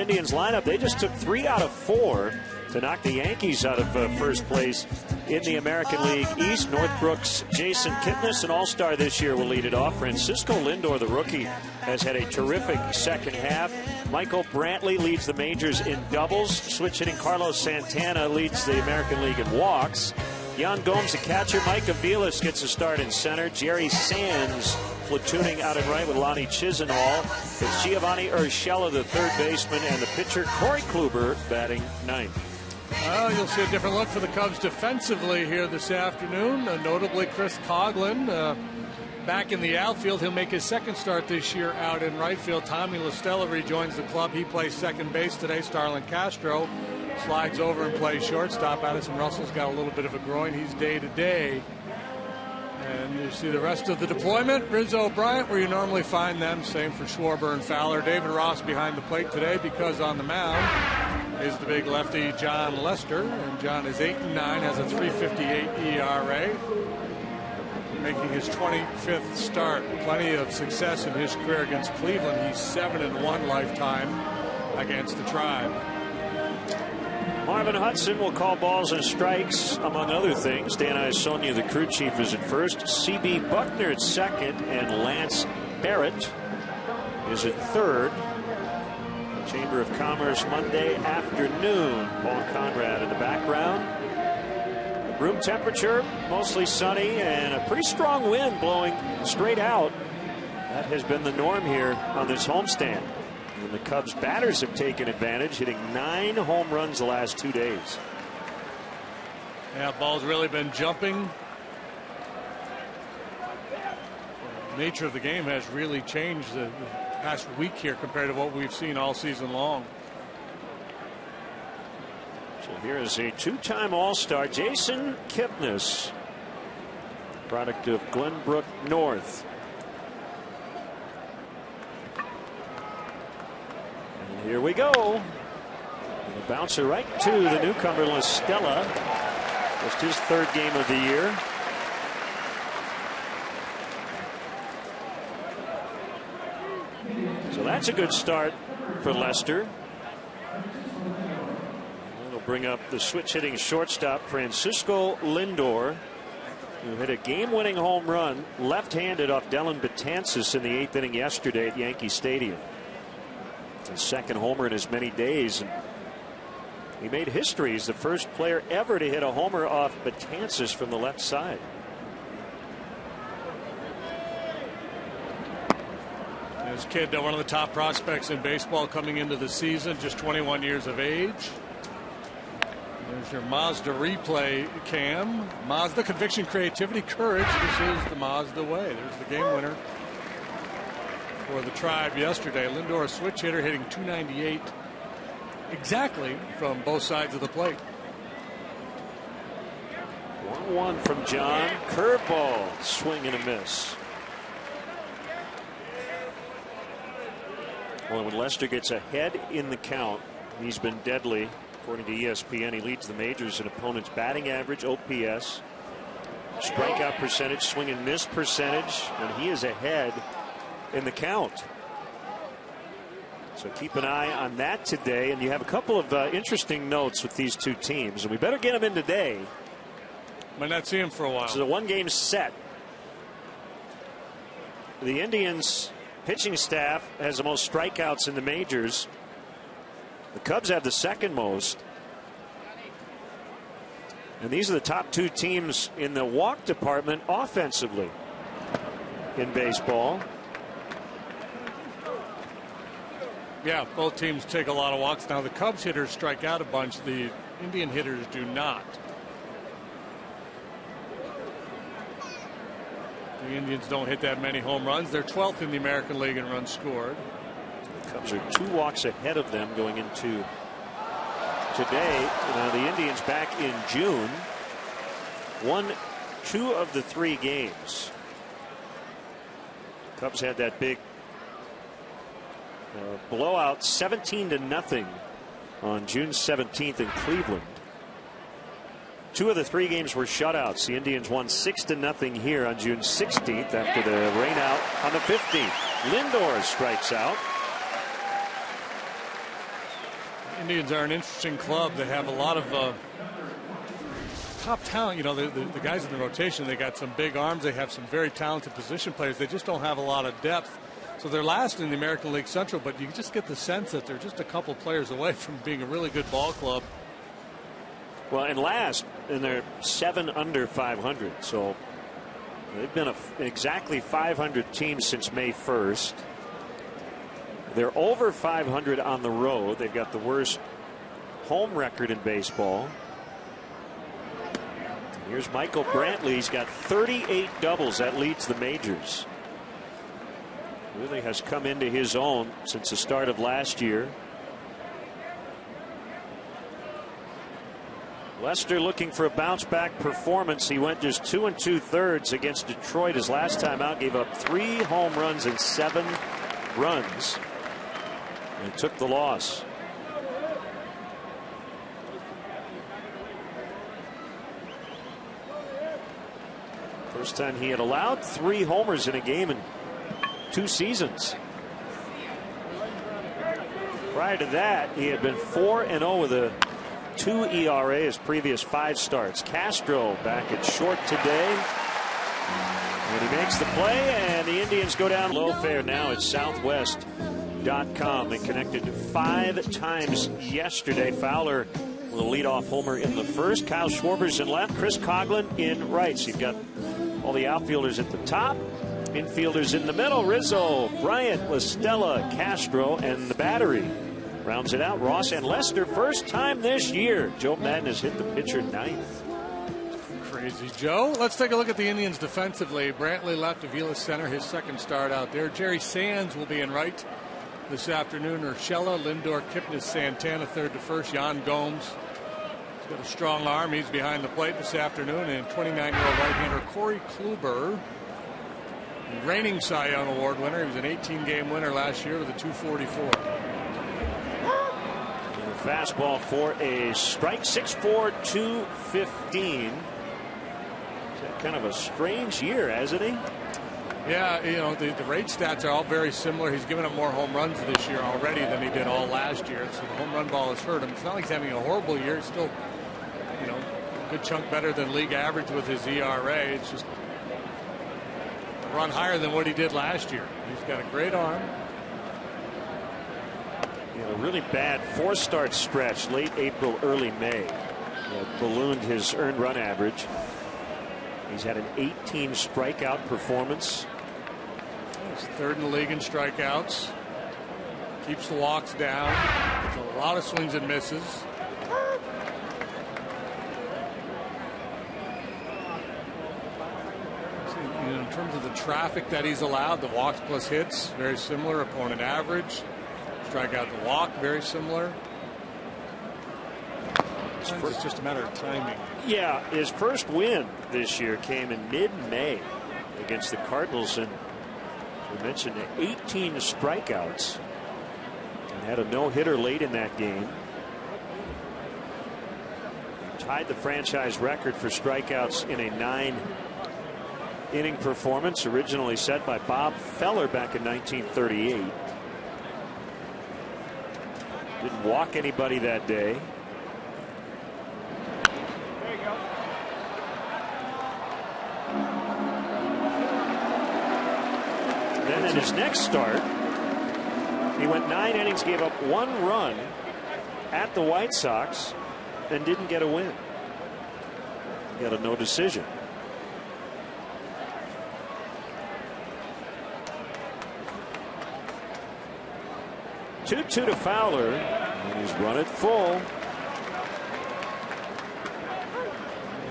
Indians lineup, they just took 3 out of 4 to knock the Yankees out of first place in the American League East. Northbrook's Jason Kipnis, an all-star this year, will lead it off. Francisco Lindor, the rookie, has had a terrific second half. Michael Brantley leads the majors in doubles. Switch hitting Carlos Santana leads the American League in walks. Yan Gomes, the catcher. Mike Aviles gets a start in center. Jerry Sands platooning out and right with Lonnie Chisenhall. It's Giovanni Urshela, the third baseman, and the pitcher Corey Kluber batting ninth. Well, you'll see a different look for the Cubs defensively here this afternoon. Notably, Chris Coghlan back in the outfield. He'll make his second start this year out in right field. Tommy LaStella rejoins the club. He plays second base today. Starlin Castro slides over and plays shortstop. Addison Russell's got a little bit of a groin. He's day-to-day. And you see the rest of the deployment. Rizzo, Bryant, where you normally find them. Same for Schwarber and Fowler. David Ross behind the plate today because on the mound is the big lefty John Lester. And John is 8-9, has a 3.58 ERA. Making his 25th start. Plenty of success in his career against Cleveland. He's 7-1 lifetime against the Tribe. Marvin Hudson will call balls and strikes, among other things. Dan Iasonia, the crew chief, is at first. C.B. Buckner at second, and Lance Barrett is at third. Chamber of Commerce Monday afternoon. Paul Conrad in the background. Room temperature, mostly sunny, and a pretty strong wind blowing straight out. That has been the norm here on this homestand. And the Cubs batters have taken advantage, hitting 9 home runs the last 2 days. Yeah, ball's really been jumping. The nature of the game has really changed the past week here compared to what we've seen all season long. So here is a 2-time All-Star, Jason Kipnis, product of Glenbrook North. Here we go. And a bouncer right to the newcomer LaStella. Just his third game of the year. So that's a good start for Lester. That'll bring up the switch hitting shortstop Francisco Lindor, who hit a game-winning home run left-handed off Dellin Betances in the 8th inning yesterday at Yankee Stadium. His second homer in as many days. And he made history. He's the first player ever to hit a homer off Betances from the left side. This kid, one of the top prospects in baseball coming into the season, just 21 years of age. There's your Mazda replay cam. Mazda, conviction, creativity, courage. This is the Mazda way. There's the game winner for the Tribe yesterday. Lindor, a switch hitter, hitting .298 exactly from both sides of the plate. 1-1 from John. Curveball, swing and a miss. Well, when Lester gets ahead in the count, he's been deadly. According to ESPN, he leads the majors in opponents' batting average, OPS, strikeout percentage, swing and miss percentage, and he is ahead in the count. So keep an eye on that today. And you have a couple of interesting notes with these two teams, and we better get them in today. Might not see him for a while. This is a one-game set. The Indians pitching staff has the most strikeouts in the majors. The Cubs have the second most. And these are the top two teams in the walk department offensively in baseball. Yeah, both teams take a lot of walks. Now the Cubs hitters strike out a bunch. The Indian hitters do not. The Indians don't hit that many home runs. They're 12th in the American League in runs scored. The Cubs are 2 walks ahead of them going into today. The Indians back in June won 2 of the 3 games. Cubs had that big blowout 17-0 on June 17th in Cleveland. 2 of the 3 games were shutouts. The Indians won 6-0 here on June 16th after the rainout on the 15th. Lindor strikes out. Indians are an interesting club. They have a lot of top talent. You know, the guys in the rotation, they got some big arms. They have some very talented position players. They just don't have a lot of depth. So they're last in the American League Central, but you just get the sense that they're just a couple players away from being a really good ball club. Well, and last, and they're 7 under 500. So they've been an exactly 500 team since May 1st. They're over 500 on the road. They've got the worst home record in baseball. Here's Michael Brantley. He's got 38 doubles. That leads the majors. Really has come into his own since the start of last year. Lester looking for a bounce back performance. He went just 2 2/3 against Detroit his last time out. Gave up 3 home runs and 7 runs. And took the loss. First time he had allowed 3 homers in a game in 2 seasons. Prior to that, he had been 4-0 with a 2 ERA his previous 5 starts. Castro back at short today. And he makes the play, and the Indians go down low. Fair now at Southwest.com. They connected 5 times yesterday. Fowler with a leadoff homer in the first. Kyle Schwarber's in left. Chris Coghlan in right. So you've got all the outfielders at the top. Infielders in the middle. Rizzo, Bryant, LaStella, Castro, and the battery. Rounds it out. Ross and Lester. First time this year. Joe Madden has hit the pitcher 9th. Crazy Joe. Let's take a look at the Indians defensively. Brantley left, Avila center, his second start out there. Jerry Sands will be in right this afternoon. Urshela, Lindor, Kipnis, Santana third to first. Yan Gomes. He's got a strong arm. He's behind the plate this afternoon. And 29-year-old right-hander Corey Kluber, reigning Cy Young Award winner. He was an 18-game winner last year with a 244. And a fastball for a strike. 6'4", 215. Kind of a strange year, hasn't he? Yeah, you know, the rate stats are all very similar. He's given up more home runs this year already than he did all last year. So the home run ball has hurt him. It's not like he's having a horrible year. He's still, you know, a good chunk better than league average with his ERA. It's just a run higher than what he did last year. He's got a great arm. You know, a really bad 4-start stretch late April, early May. Ballooned his earned run average. He's had an 18 strikeout performance. He's third in the league in strikeouts. Keeps the walks down. Gets a lot of swings and misses. In terms of the traffic that he's allowed, the walks plus hits, very similar. Opponent average. Strikeout to walk, very similar. It's just a matter of timing. Yeah, his first win this year came in mid-May against the Cardinals, and we mentioned 18 strikeouts and had a no-hitter late in that game. He tied the franchise record for strikeouts in a 9-inning performance, originally set by Bob Feller back in 1938. Didn't walk anybody that day. Then in his next start, he went 9 innings, gave up 1 run at the White Sox, and didn't get a win. Got a no decision. Two to Fowler, and he's run it full.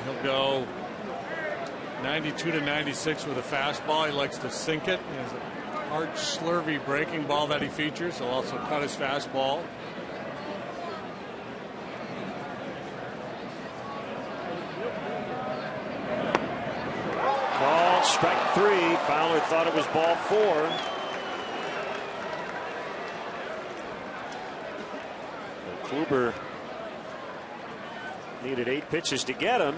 He'll go 92 to 96 with a fastball. He likes to sink it. He has a hard, slurvy breaking ball that he features. He'll also cut his fastball. Called strike 3. Fowler thought it was ball 4. Kluber needed 8 pitches to get him.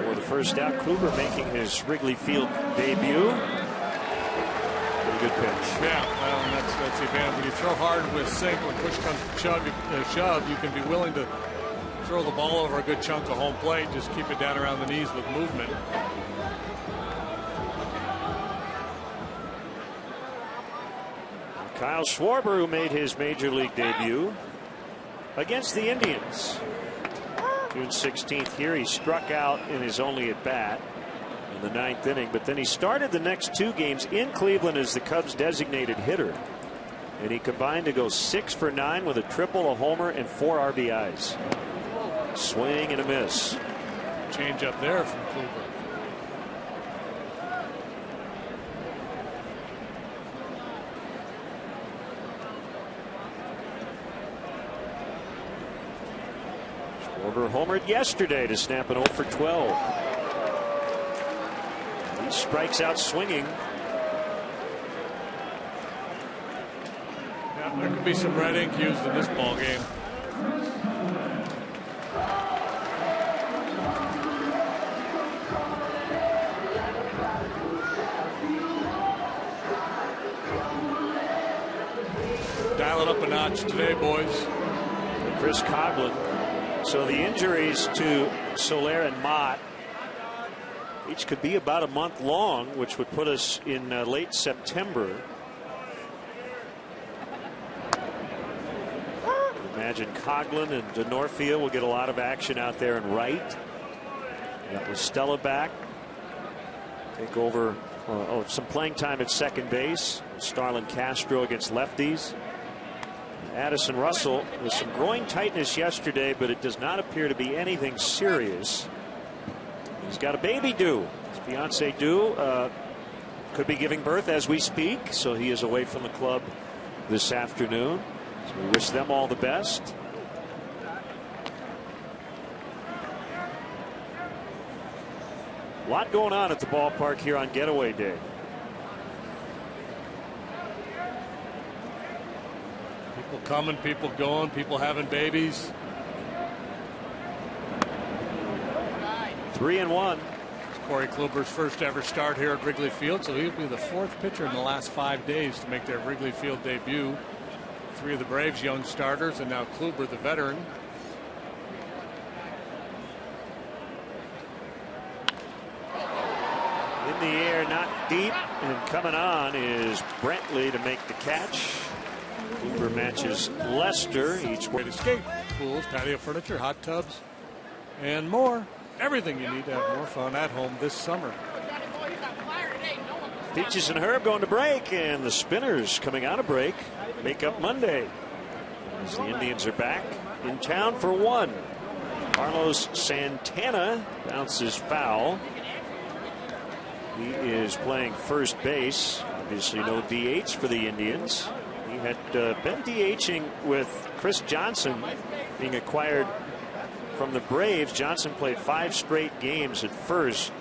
For the first out, Kluber making his Wrigley Field debut. a good pitch. Yeah, well, and that's the advantage. When you throw hard with sink, when push comes to shove, you can be willing to throw the ball over a good chunk of home plate. Just keep it down around the knees with movement. Kyle Schwarber, who made his major league debut against the Indians June 16th here. He struck out in his only at bat in the 9th inning, but then he started the next 2 games in Cleveland as the Cubs designated hitter, and he combined to go 6 for 9 with a triple, a homer, and 4 RBIs. Swing and a miss. Change up there from Cleveland. Schwarber homered yesterday to snap an 0 for 12. He strikes out swinging. Yeah, there could be some red ink used in this ball game. Dial it up a notch today, boys. Chris Coghlan. So the injuries to Soler and Mott each could be about a month long, which would put us in late September. Imagine Coghlan and Denorfia will get a lot of action out there in right. Got Stella back. Take over some playing time at second base. Starlin Castro against lefties. Addison Russell with some groin tightness yesterday, but it does not appear to be anything serious. He's got a baby due. His fiance due could be giving birth as we speak, so he is away from the club this afternoon. So we wish them all the best. A lot going on at the ballpark here on Getaway Day. People coming, people going, people having babies. 3-1. It's Corey Kluber's first ever start here at Wrigley Field, so he'll be the 4th pitcher in the last 5 days to make their Wrigley Field debut. 3 of the Braves' young starters, and now Kluber, the veteran. In the air, not deep, and coming on is Brantley to make the catch. Kluber matches Lester. Each way to skate, pools, patio furniture, hot tubs, and more. Everything you need to have more fun at home this summer. Peaches and Herb going to break, and the Spinners coming out of break make up Monday as the Indians are back in town for 1. Carlos Santana bounces foul. He is playing first base. Obviously no DH for the Indians. He had been DHing with Chris Johnson being acquired from the Braves. Johnson played 5 straight games at first,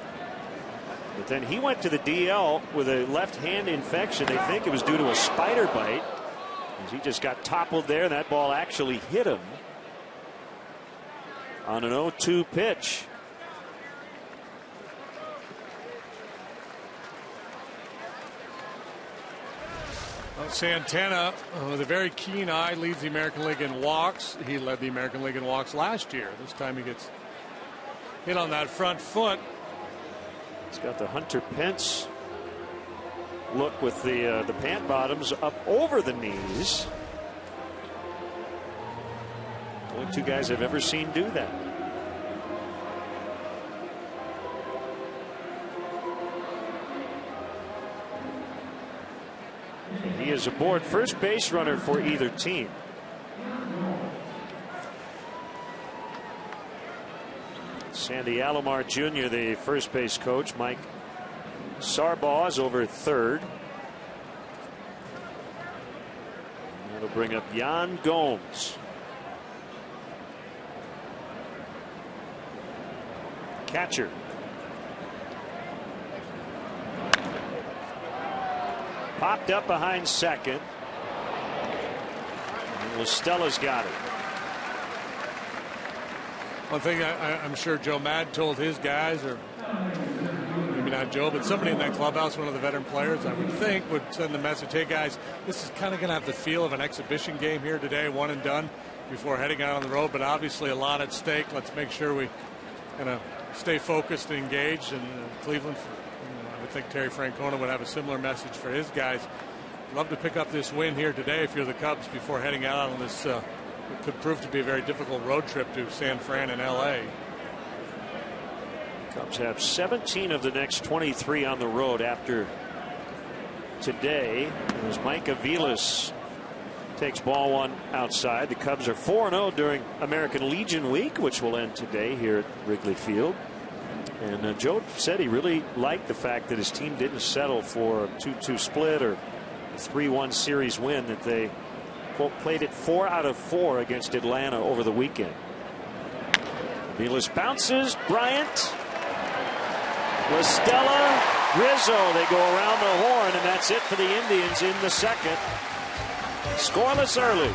but then he went to the DL with a left hand infection. They think it was due to a spider bite, as he just got toppled there, and that ball actually hit him on an 0-2 pitch. Santana, with a very keen eye, leads the American League in walks. He led the American League in walks last year. This time he gets hit on that front foot. He's got the Hunter Pence look with the pant bottoms up over the knees. Only 2 guys I've ever seen do that. He is aboard first base runner for either team. Sandy Alomar Jr., the first base coach. Mike Sarbaugh is over third. That'll bring up Yan Gomes. Catcher. Popped up behind second. And Stella's got it. One thing I'm sure Joe Madd told his guys, or maybe now, Joe, but somebody in that clubhouse, one of the veteran players, I would think, would send the message, hey, guys, this is kind of going to have the feel of an exhibition game here today, one and done, before heading out on the road, but obviously a lot at stake. Let's make sure we kind of stay focused and engaged. And Cleveland, I would think Terry Francona would have a similar message for his guys. Love to pick up this win here today if you're the Cubs before heading out on this it could prove to be a very difficult road trip to San Fran and L.A. Cubs have 17 of the next 23 on the road after today, as Mike Aviles takes ball one outside. The Cubs are 4-0 during American Legion Week, which will end today here at Wrigley Field. And Joe said he really liked the fact that his team didn't settle for a 2-2 split or a 3-1 series win, that they, quote, played it 4 out of 4 against Atlanta over the weekend. Aviles bounces. Bryant. La Stella. Rizzo. They go around the horn, and that's it for the Indians in the second. Scoreless early.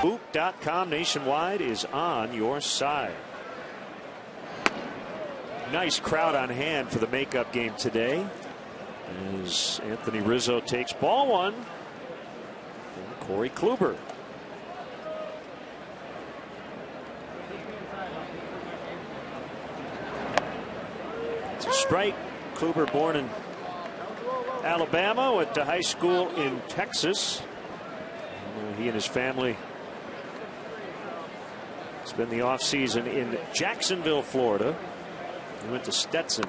Boot.com nationwide is on your side. Nice crowd on hand for the makeup game today, as Anthony Rizzo takes ball one from Corey Kluber. It's a strike. Kluber, born in Alabama, went to high school in Texas. He and his family spent the offseason in Jacksonville, Florida. He went to Stetson.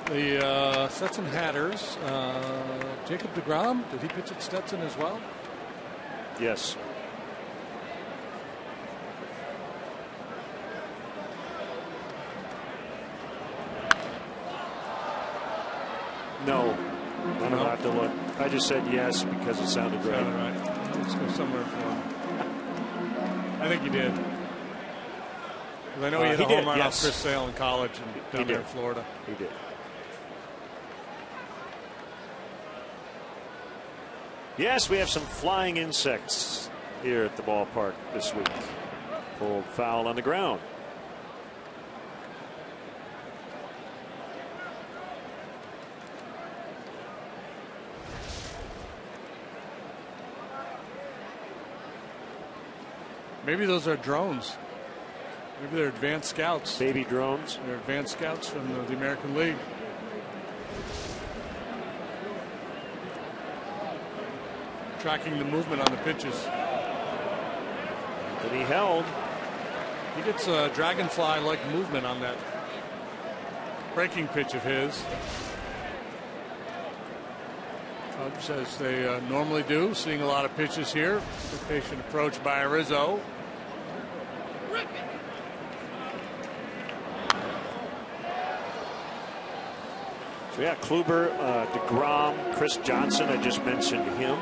The Stetson Hatters, Jacob deGrom, did he pitch at Stetson as well? Yes. No. I don't have to look. I just said yes because it sounded right. Right. Let's go somewhere for him. I think he did. I know he hit a home run off Chris Sale in college and down there in Florida. He did. Yes, we have some flying insects here at the ballpark this week. Pulled foul on the ground. Maybe those are drones. Maybe they're advanced scouts. Baby drones. They're advanced scouts from the American League. Tracking the movement on the pitches. And he held. He gets a dragonfly-like movement on that breaking pitch of his. Cubs, as they normally do, seeing a lot of pitches here. Good patient approach by Rizzo. So yeah, Kluber, deGrom, Chris Johnson, I just mentioned him.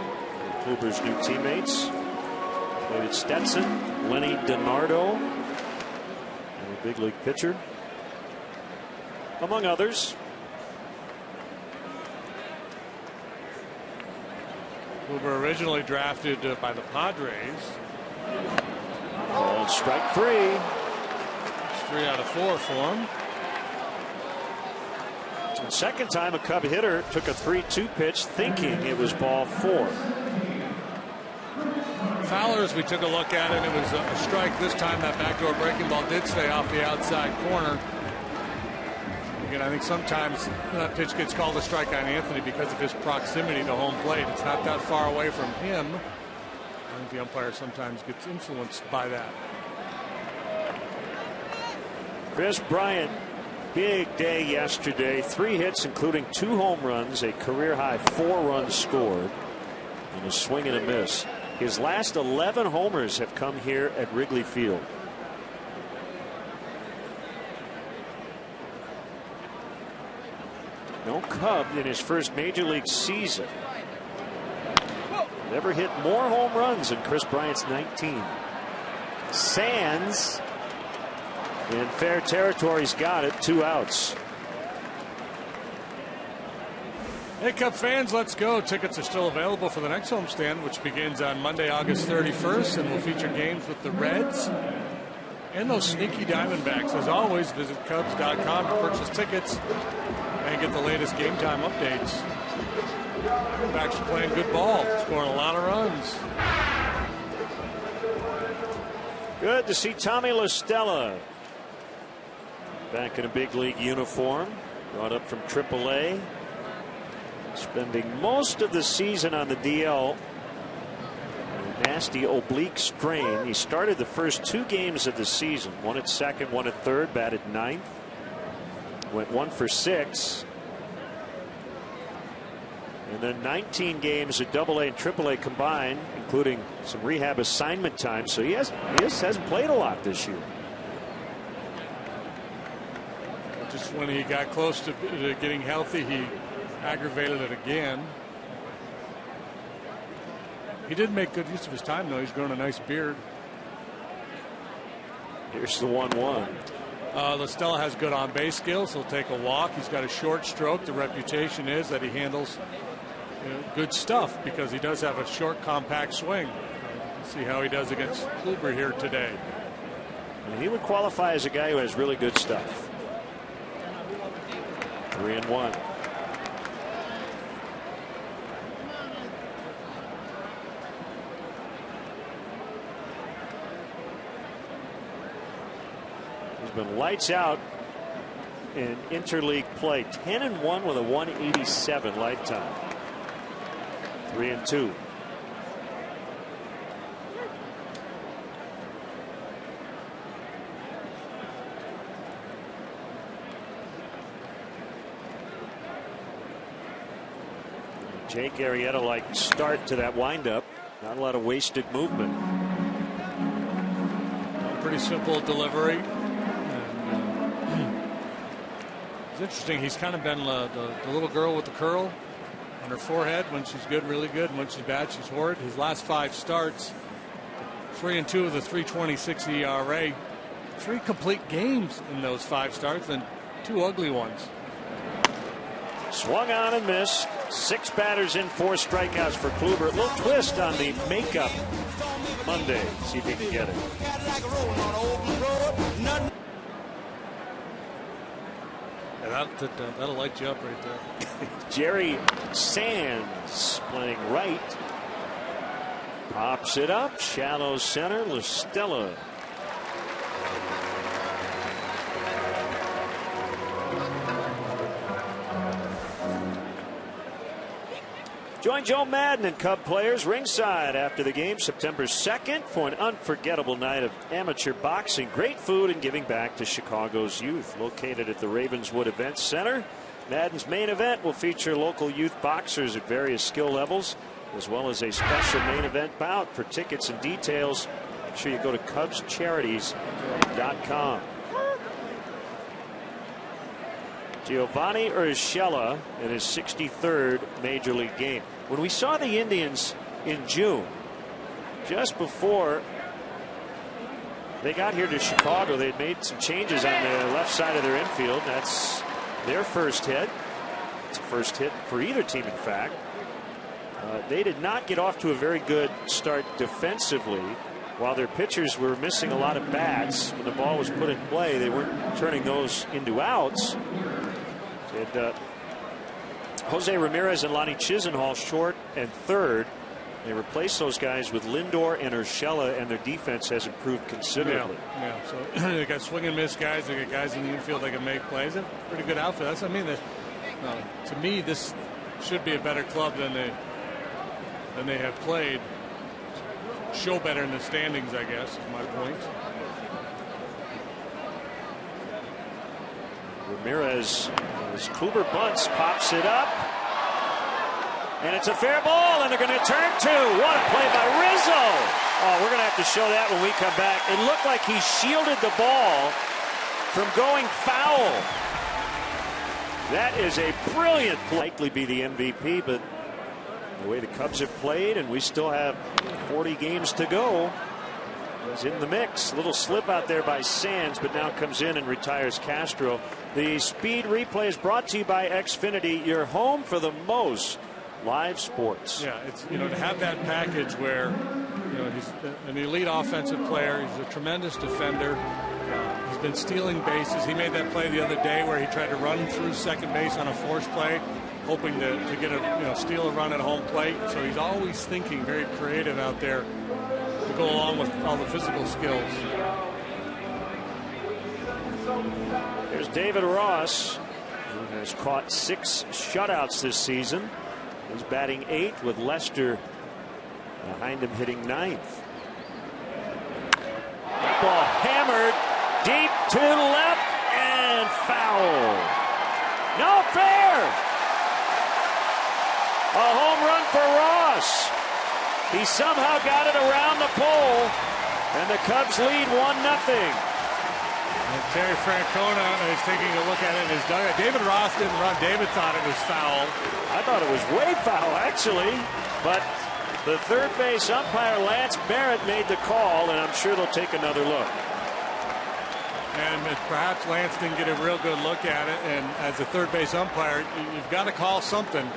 Kluber's new teammates. Played at Stetson, Lenny DiNardo, and a big league pitcher, among others. Kluber originally drafted by the Padres. Called strike three. It's 3 out of 4 for him. And second time a Cub hitter took a 3-2 pitch thinking it was ball 4. Fowler's, we took a look at it, and it was a strike this time. That backdoor breaking ball did stay off the outside corner. Again, I think sometimes that pitch gets called a strike on Anthony because of his proximity to home plate. It's not that far away from him. I think the umpire sometimes gets influenced by that. Kris Bryant, big day yesterday. 3 hits, including 2 home runs, a career high 4 runs scored, and a swing and a miss. His last 11 homers have come here at Wrigley Field. No Cub in his first major league season never hit more home runs than Kris Bryant's 19. Sands in fair territory's got it. 2 outs. Hey, Cub fans, let's go. Tickets are still available for the next homestand, which begins on Monday, August 31st, and will feature games with the Reds, And those sneaky Diamondbacks. As always, visit Cubs.com to purchase tickets and get the latest game time updates. Diamondbacks are playing good ball, scoring a lot of runs. Good to see Tommy La Stella back in a big league uniform, brought up from AAA, spending most of the season on the DL. Nasty oblique strain. He started the first 2 games of the season, one at second, one at third, batted 9th, went 1 for 6, and then 19 games at AA and AAA combined, including some rehab assignment time. So he hasn't played a lot this year. Just when he got close to getting healthy, he aggravated it again. He did make good use of his time, though. He's growing a nice beard. Here's the 1-1. La Stella has good on-base skills. He'll take a walk. He's got a short stroke. The reputation is that he handles good stuff because he does have a short, compact swing. Let's see how he does against Kluber here today. And he would qualify as a guy who has really good stuff. 3-1. Been lights out in interleague play. 10-1 with a 187 lifetime. 3-2. Jake Arrieta like start to that windup. Not a lot of wasted movement. Pretty simple delivery. Interesting. He's kind of been the little girl with the curl on her forehead. When she's good, really good, and when she's bad, she's horrid. His last 5 starts, 3-2 with a 3.26 ERA. 3 complete games in those 5 starts, and 2 ugly ones. Swung on and missed. 6 batters in, 4 strikeouts for Kluber. A little twist on the makeup Monday. See if he can get it. That'll light you up right there. Jerry Sands playing right. Pops it up. Shallow center. La Stella. Join Joe Madden and Cub players ringside after the game September 2nd for an unforgettable night of amateur boxing. Great food and giving back to Chicago's youth. Located at the Ravenswood Events Center, Madden's main event will feature local youth boxers at various skill levels, as well as a special main event bout. For tickets and details, make sure you go to CubsCharities.com. Giovanni Urshela in his 63rd major league game. When we saw the Indians in June, just before they got here to Chicago, they'd made some changes on the left side of their infield. That's their first hit. It's a first hit for either team, in fact. They did not get off to a very good start defensively. While their pitchers were missing a lot of bats, when the ball was put in play, they weren't turning those into outs. And Jose Ramirez and Lonnie Chisenhall short and third. They replaced those guys with Lindor and Urshela, and their defense has improved considerably. Yeah. So they got swing and miss guys. They got guys in the infield that can make plays. A pretty good outfit. That's what I mean. To me, this should be a better club than they have played. Show better in the standings, I guess, is my point. Ramirez, as Kluber bunts, pops it up. And it's a fair ball, and they're going to turn 2. What a play by Rizzo. Oh, we're going to have to show that when we come back. It looked like he shielded the ball from going foul. That is a brilliant play. Likely be the MVP, but the way the Cubs have played, and we still have 40 games to go, is in the mix. A little slip out there by Sands, but now comes in and retires Castro. The speed replay is brought to you by Xfinity, your home for the most live sports. Yeah, it's, to have that package where, he's an elite offensive player. He's a tremendous defender. He's been stealing bases. He made that play the other day where he tried to run through second base on a forced play, hoping to get steal a run at home plate. So he's always thinking very creative out there to go along with all the physical skills. There's David Ross, who has caught 6 shutouts this season. He's batting 8th with Lester behind him hitting 9th. That ball hammered deep to the left and foul. No fair. A home run for Ross. He somehow got it around the pole, and the Cubs lead 1-0. And Terry Francona is taking a look at it in his dugout. David Ross didn't run. David thought it was foul. I thought it was way foul, actually. But the third base umpire, Lance Barrett, made the call, and I'm sure they'll take another look. And perhaps Lance didn't get a real good look at it. And as a third base umpire, you've got to call something.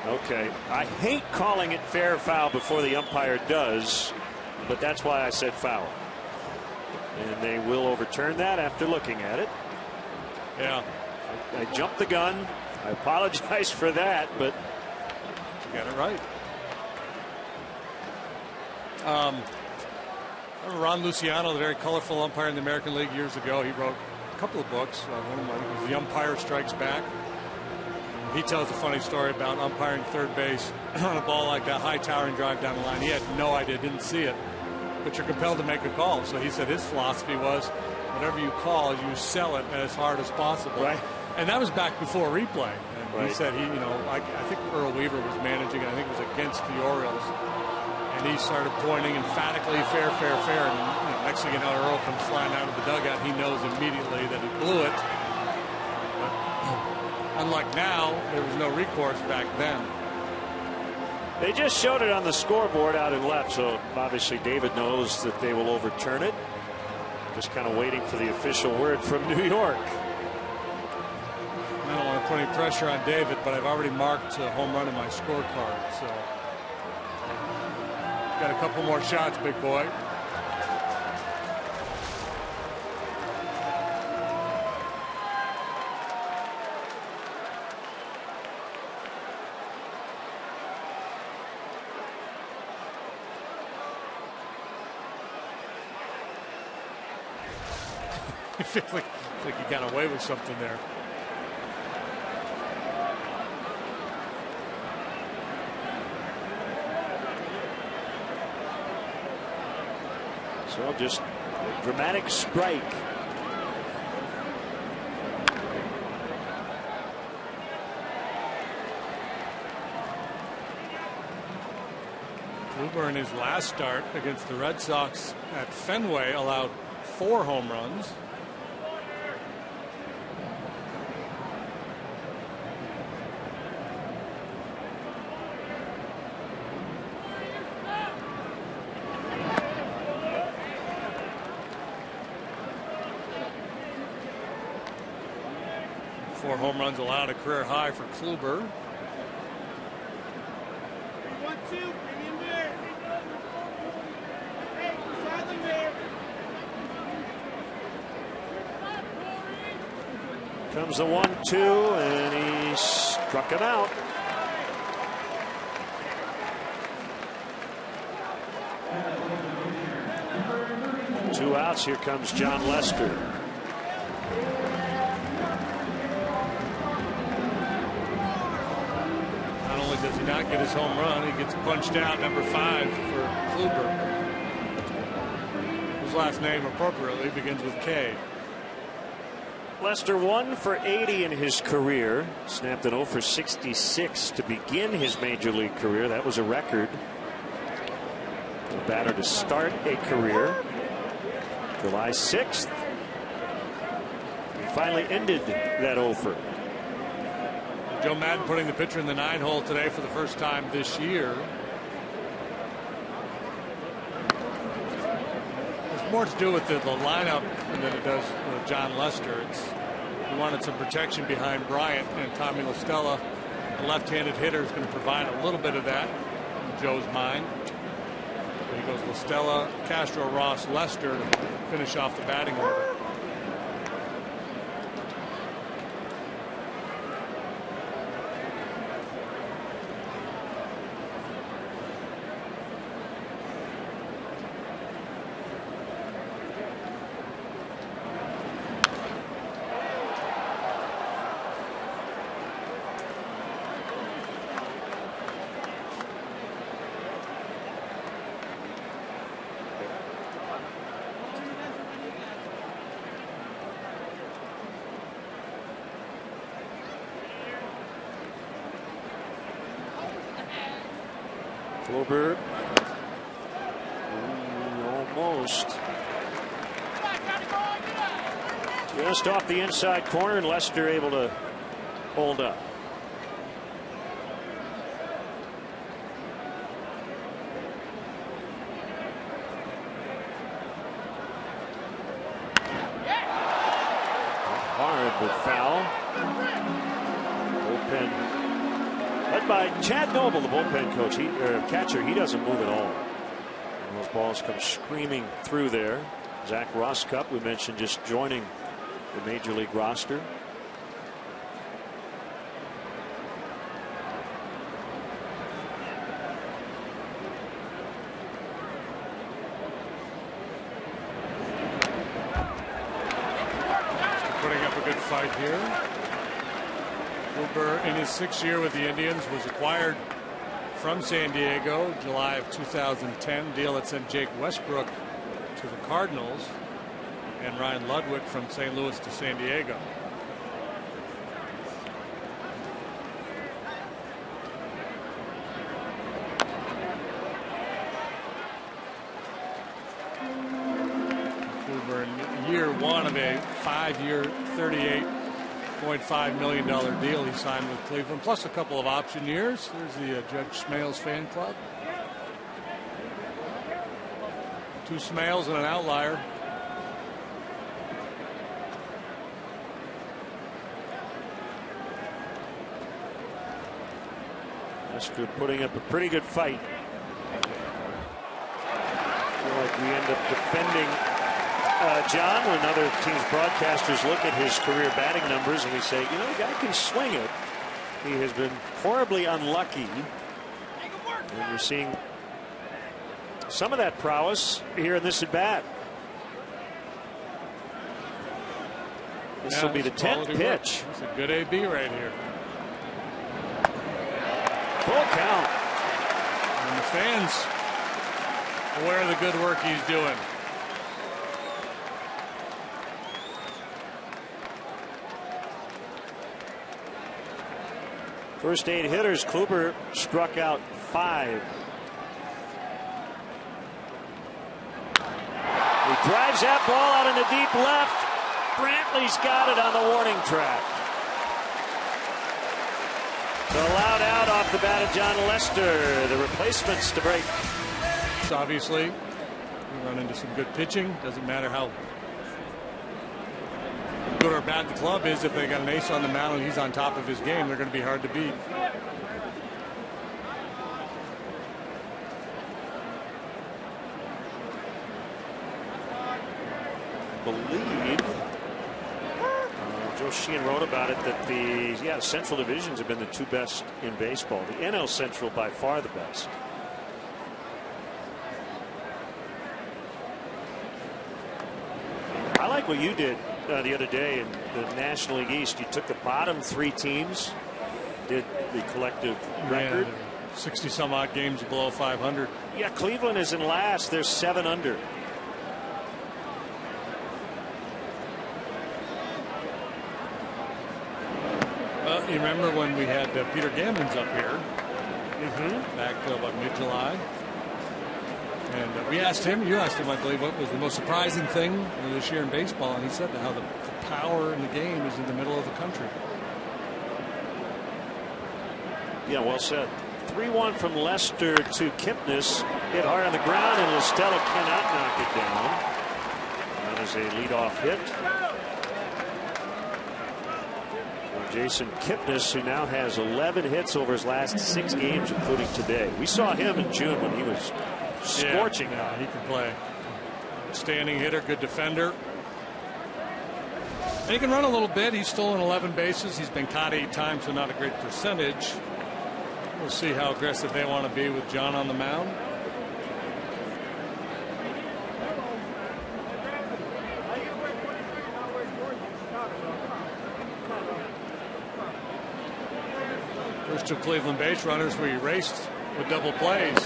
Okay. I hate calling it fair foul before the umpire does, but that's why I said foul. And they will overturn that after looking at it. Yeah. I jumped the gun. I apologize for that, but you got it right. Ron Luciano, the very colorful umpire in the American League years ago, he wrote a couple of books. One of them was The Umpire Strikes Back. He tells a funny story about umpiring third base on a ball like that, high towering drive down the line. He had no idea, didn't see it, but you're compelled to make a call. So he said his philosophy was, whatever you call, you sell it as hard as possible. Right. And that was back before replay. And right. He said I think Earl Weaver was managing it. I think it was against the Orioles. And he started pointing emphatically, fair, fair, fair. And next thing you know, Earl comes flying out of the dugout. He knows immediately that he blew it. Unlike now, there was no recourse back then. They just showed it on the scoreboard out in left, so obviously David knows that they will overturn it. Just kind of waiting for the official word from New York. I don't want to put any pressure on David, but I've already marked a home run in my scorecard. So got a couple more shots, big boy. It feels like you got away with something there. So just a dramatic strike. Kluber in his last start against the Red Sox at Fenway allowed 4 home runs. Home runs allowed, a career high for Kluber. 1-2, bring him there. Hey, beside him there. Comes the 1-2, and he struck him out. Two outs. Here comes John Lester. Does he not get his home run? He gets punched out, number 5 for Kluber. His last name appropriately begins with K. Lester 1 for 80 in his career. Snapped an 0 for 66 to begin his major league career. That was a record. The batter to start a career. July 6th. He finally ended that 0 for. Joe Madden putting the pitcher in the 9-hole today for the first time this year. It's more to do with the lineup than it does with John Lester. He wanted some protection behind Bryant, and Tommy La Stella, a left-handed hitter, is going to provide a little bit of that in Joe's mind. So he goes La Stella, Castro, Ross, Lester to finish off the batting order. Kluber almost just off the inside corner, and Lester able to hold up. Hard but foul. Bullpen led by Chad Noble, the bullpen coach, catcher. He doesn't move at all. And those balls come screaming through there. Zach Rosscup, we mentioned, just joining the major league roster. Putting up a good fight here. Kluber, in his 6th year with the Indians, was acquired from San Diego July of 2010. Deal that sent Jake Westbrook to the Cardinals and Ryan Ludwig from St. Louis to San Diego. Kluber in year 1 of a 5-year, $38.5 million deal he signed with Cleveland, plus a couple of option years. There's the Judge Smales fan club. 2 Smales and an outlier. Lester putting up a pretty good fight. I feel like we end up defending John when other teams' broadcasters look at his career batting numbers and we say, you know, the guy can swing it. He has been horribly unlucky. And you're seeing some of that prowess here in this at bat. This will be the 10th pitch. It's a good AB right here. Full count. And the fans aware of the good work he's doing. First 8 hitters, Kluber struck out 5. He drives that ball out in the deep left. Brantley's got it on the warning track. So allowed out off the bat of John Lester. The replacements to break. Obviously, we run into some good pitching. Doesn't matter how good or bad the club is. If they got an ace on the mound and he's on top of his game, they're going to be hard to beat. Believe Joe Sheehan wrote about it that the Central divisions have been the 2 best in baseball. The NL Central by far the best. I like what you did the other day in the National League East. You took the bottom 3 teams, did the collective record. 60 some odd games below 500. Yeah, Cleveland is in last. They're 7 under. Well, you remember when we had Peter Gammons up here back about mid-July, and we asked him, you asked him, I believe, what was the most surprising thing this year in baseball, and he said how the power in the game is in the middle of the country. Yeah, well said. 3-1 from Lester to Kipnis. Hit hard on the ground, and La Stella cannot knock it down. That is a leadoff hit. Jason Kipnis, who now has 11 hits over his last 6 games, including today. We saw him in June when he was scorching. Yeah, he can play. Standing hitter, good defender. And he can run a little bit. He's stolen 11 bases. He's been caught 8 times, so not a great percentage. We'll see how aggressive they want to be with John on the mound. First 2 Cleveland base runners were erased with double plays.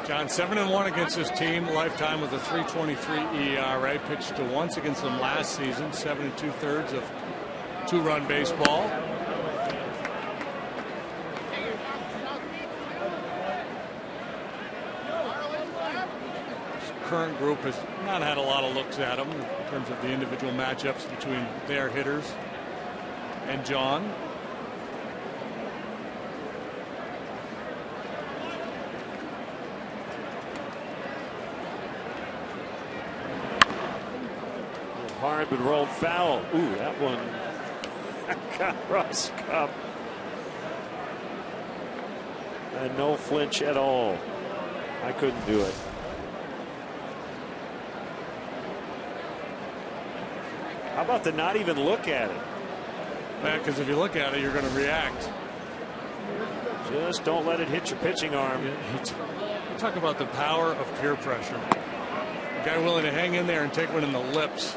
John 7-1 against his team lifetime with a 3.23 ERA. Pitched to once against them last season. 7 2/3 of 2-run baseball. This current group has not had a lot of looks at him in terms of the individual matchups between their hitters and John. Hard but rolled foul. Ooh, that one got Ross Cobb. And no flinch at all. I couldn't do it. How about to not even look at it? Yeah, because if you look at it, you're going to react. Just don't let it hit your pitching arm. You talk about the power of peer pressure. A guy willing to hang in there and take one in the lips,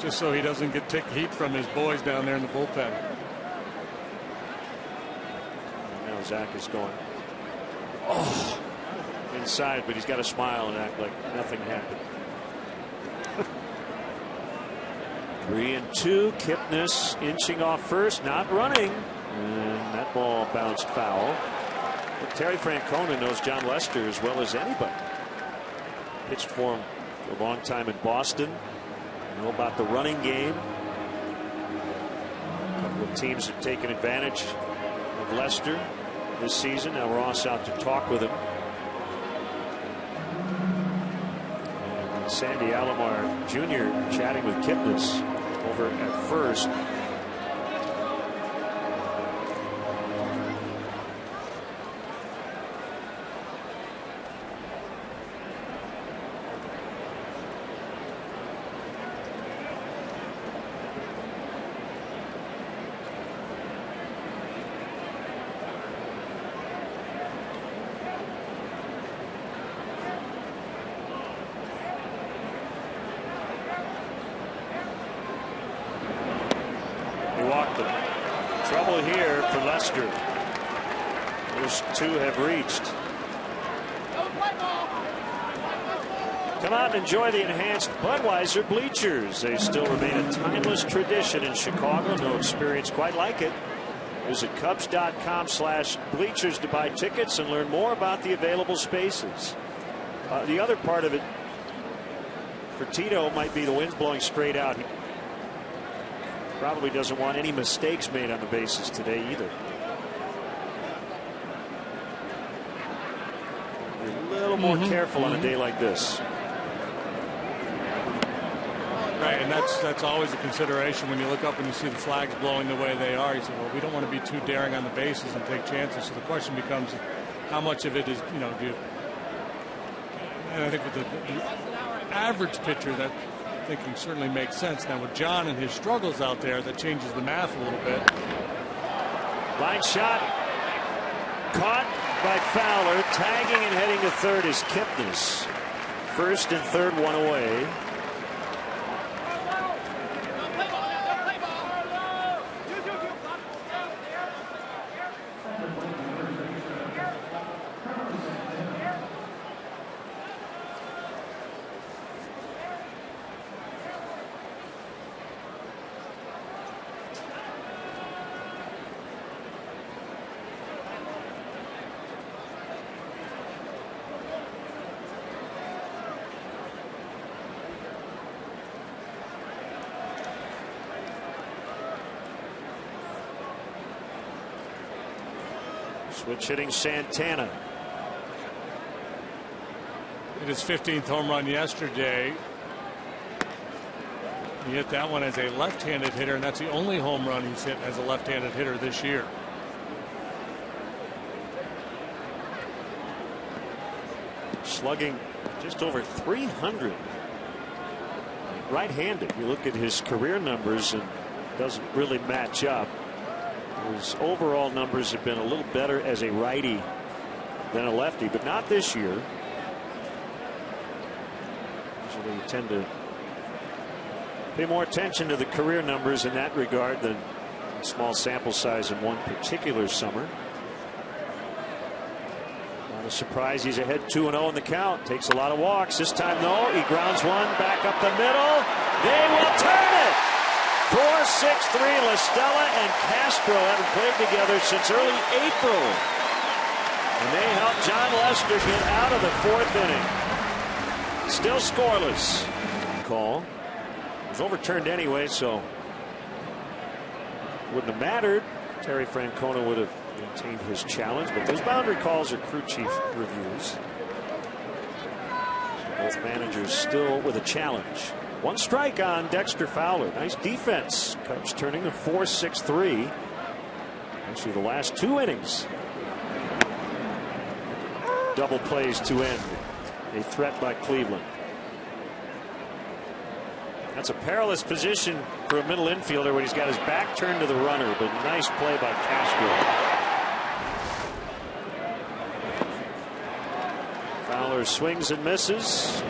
just so he doesn't get heat from his boys down there in the bullpen. Now Zach is going inside, but he's got to smile and act like nothing happened. 3-2. Kipnis inching off first, not running, and that ball bounced foul. But Terry Francona knows John Lester as well as anybody. Pitched for him for a long time in Boston. Know about the running game. A couple of teams have taken advantage of Lester this season. Now Ross out to talk with him. And Sandy Alomar Jr. chatting with Kipnis over at first. Trouble here for Lester. Those 2 have reached. Come out and enjoy the enhanced Budweiser bleachers. They still remain a timeless tradition in Chicago. No experience quite like it. Visit Cubs.com/bleachers to buy tickets and learn more about the available spaces. The other part of it for Tito might be the wind's blowing straight out. He probably doesn't want any mistakes made on the bases today either. You're a little more careful on a day like this. Right, and that's always a consideration when you look up and you see the flags blowing the way they are. You say, well, we don't want to be too daring on the bases and take chances. So the question becomes, how much of it is, and I think with the average pitcher, that thinking certainly makes sense. Now with John and his struggles out there, that changes the math a little bit. Line shot caught by Fowler. Tagging and heading to third is Kipnis. First and third, one away. Switch hitting Santana. Hit his 15th home run yesterday. He hit that one as a left-handed hitter, and that's the only home run he's hit as a left-handed hitter this year. Slugging just over 300. Right-handed. You look at his career numbers and it doesn't really match up. His overall numbers have been a little better as a righty than a lefty, but not this year. Usually you tend to pay more attention to the career numbers in that regard than a small sample size in one particular summer. Not a surprise he's ahead 2-0 in the count. Takes a lot of walks. This time, though, he grounds one back up the middle. They will turn it. 4-6-3. La Stella and Castro haven't played together since early April. And they help John Lester get out of the fourth inning. Still scoreless. Call. It was overturned anyway, so wouldn't have mattered. Terry Francona would have maintained his challenge, but those boundary calls are crew chief reviews. So both managers still with a challenge. One strike on Dexter Fowler. Nice defense. Cubs turning to 4-6-3. Actually, the last two innings. Double plays to end a threat by Cleveland. That's a perilous position for a middle infielder when he's got his back turned to the runner, but nice play by Castro. Fowler swings and misses.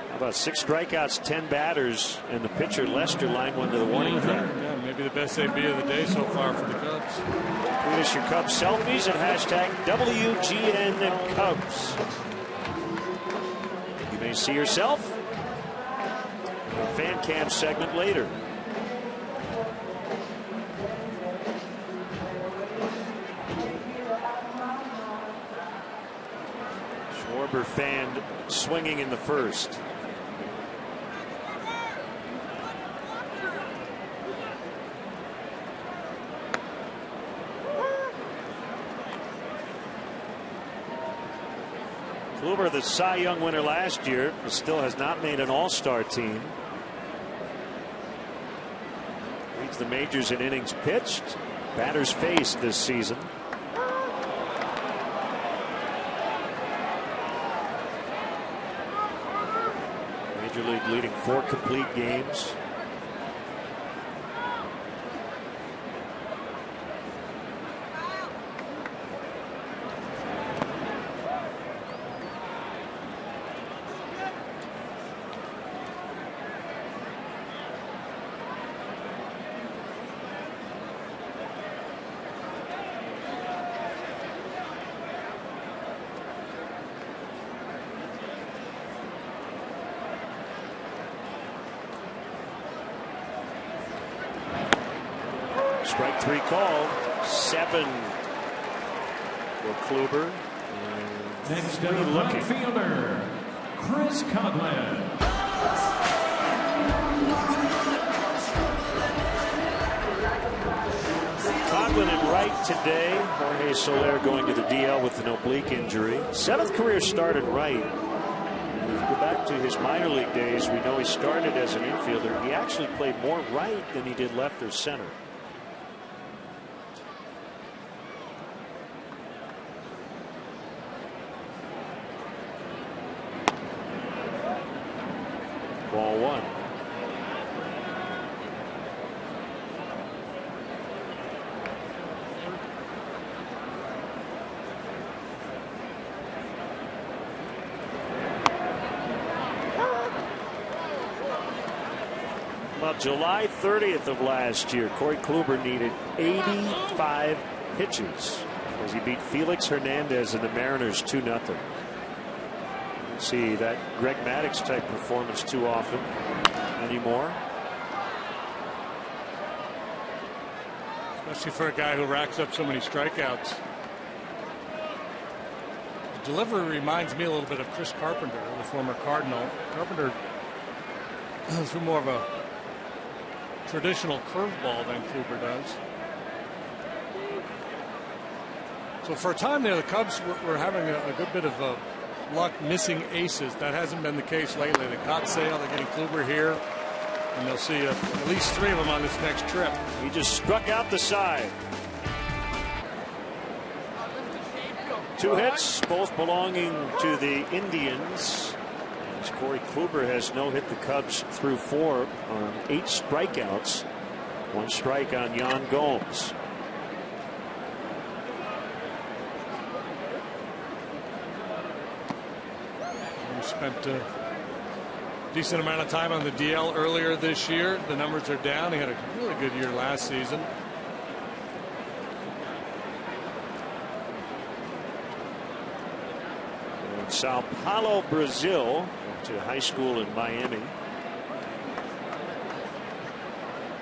How about 6 strikeouts, 10 batters, and the pitcher Lester lined one to the warning track. Yeah, maybe the best AB of the day so far for the Cubs. Tweet us your Cubs selfies at hashtag WGN Cubs. You may see yourself in our fan cam segment later. Schwarber fanned, swinging in the first. Kluber, the Cy Young winner last year, still has not made an all-star team. Leads the majors in innings pitched, batters faced this season. Major League leading 4 complete games. Strike 3 called. 7 for Kluber. Next up, right fielder, Chris Coghlan. Coghlan in right today. Jorge Soler going to the DL with an oblique injury. 7th career start at right. And if you go back to his minor league days, we know he started as an infielder. He actually played more right than he did left or center. Ball 1. About July 30th of last year, Corey Kluber needed 85 pitches as he beat Felix Hernandez and the Mariners 2-0. See that Greg Maddux type performance too often anymore. Especially for a guy who racks up so many strikeouts. The delivery reminds me a little bit of Chris Carpenter, the former Cardinal. Carpenter threw more of a traditional curveball than Kluber does. So for a time there, the Cubs were having a good bit of luck missing aces. That hasn't been the case lately. They caught Sale, they're getting Kluber here, and they'll see at least 3 of them on this next trip. He just struck out the side. 2 hits, both belonging to the Indians. As Corey Kluber has no-hit the Cubs through 4 on 8 strikeouts. 1 strike on Yan Gomes. Spent a decent amount of time on the DL earlier this year. The numbers are down. He had a really good year last season. In Sao Paulo, Brazil, went to high school in Miami.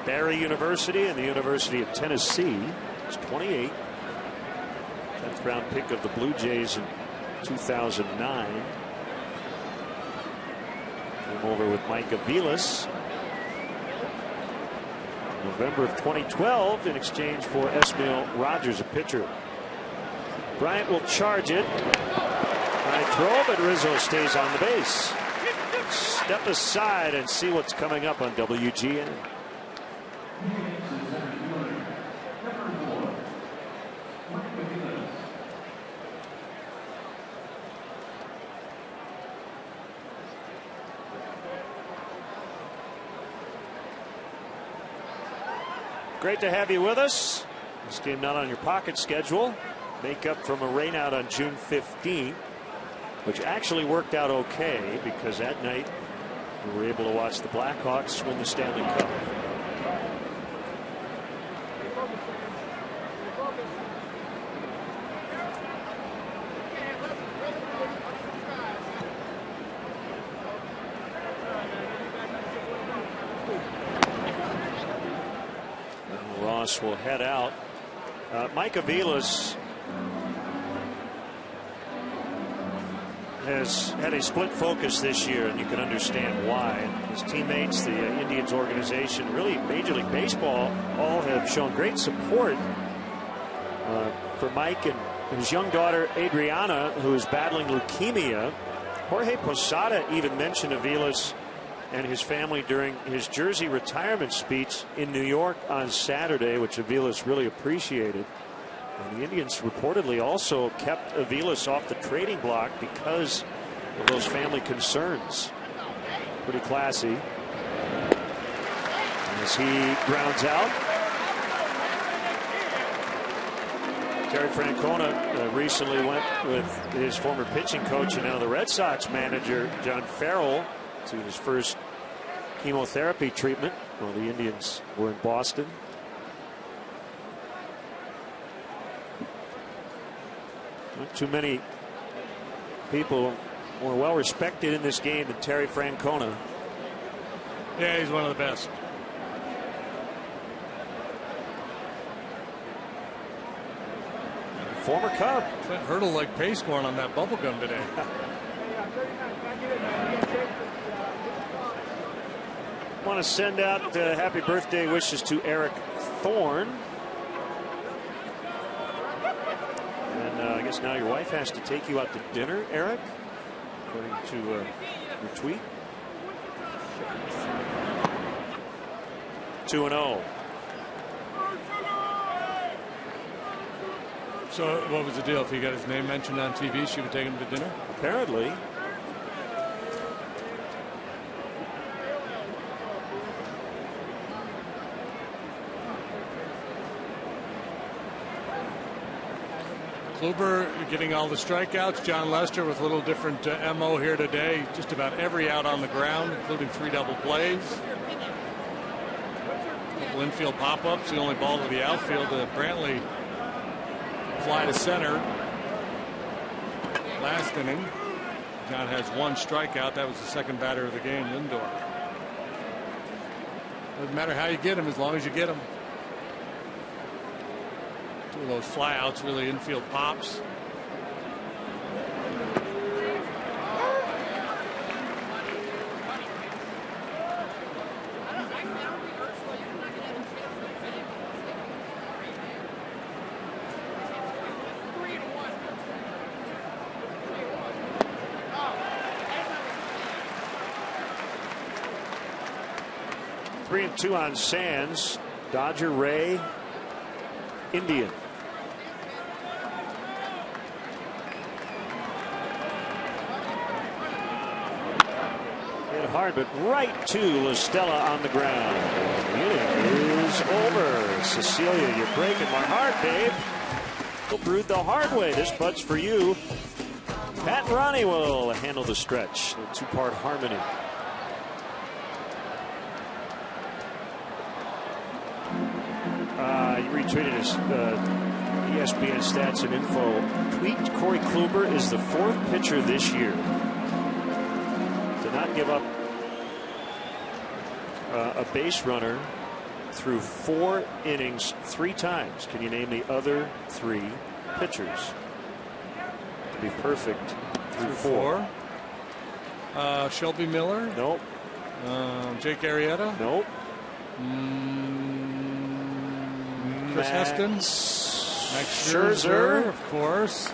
Barry University and the University of Tennessee. He's 28. 10th round pick of the Blue Jays in 2009. Over with Mike Aviles November of 2012 in exchange for Esmail Rogers, a pitcher. Bryant will charge it. High throw, but Rizzo stays on the base. Step aside and see what's coming up on WGN. Great to have you with us. This game not on your pocket schedule. Make up from a rainout on June 15th, which actually worked out okay because that night we were able to watch the Blackhawks win the Stanley Cup. Will head out. Mike Aviles has had a split focus this year, and you can understand why. His teammates, the Indians organization, really Major League Baseball, all have shown great support for Mike and his young daughter Adriana, who is battling leukemia. Jorge Posada even mentioned Aviles and his family during his Jersey retirement speech in New York on Saturday, which Aviles really appreciated. And the Indians reportedly also kept Aviles off the trading block because of those family concerns. Pretty classy. As he grounds out. Terry Francona recently went with his former pitching coach and now the Red Sox manager, John Farrell, to his first chemotherapy treatment while the Indians were in Boston. Not too many people more well respected in this game than Terry Francona. Yeah, he's one of the best. Former Cub. That hurdle like pace going on that bubble gum today. Want to send out happy birthday wishes to Eric Thorne. And I guess now your wife has to take you out to dinner, Eric, according to your tweet. 2-0. So what was the deal? If he got his name mentioned on TV, she would take him to dinner? Apparently. Kluber getting all the strikeouts. John Lester with a little different MO here today. Just about every out on the ground, including 3 double plays. Couple infield pop-ups. The only ball to the outfield. Brantley fly to center. Last inning. John has 1 strikeout. That was the second batter of the game, Lindor. Doesn't matter how you get him as long as you get him. 2 of those flyouts, really infield pops. 3-2 on Sands. Dodger, Ray, Indian. Hit hard, but right to La Stella on the ground. The inning is over. Cecilia, you're breaking my heart, babe. Brewed the hard way. This bud's for you. Pat and Ronnie will handle the stretch. A two-part harmony. You retweeted his ESPN stats and info. Tweet Corey Kluber is the 4th pitcher this year to not give up a base runner through 4 innings 3 times. Can you name the other 3 pitchers to be perfect through 4? Shelby Miller? Nope. Jake Arrieta? Nope. Chris Heston? Max Scherzer, of course.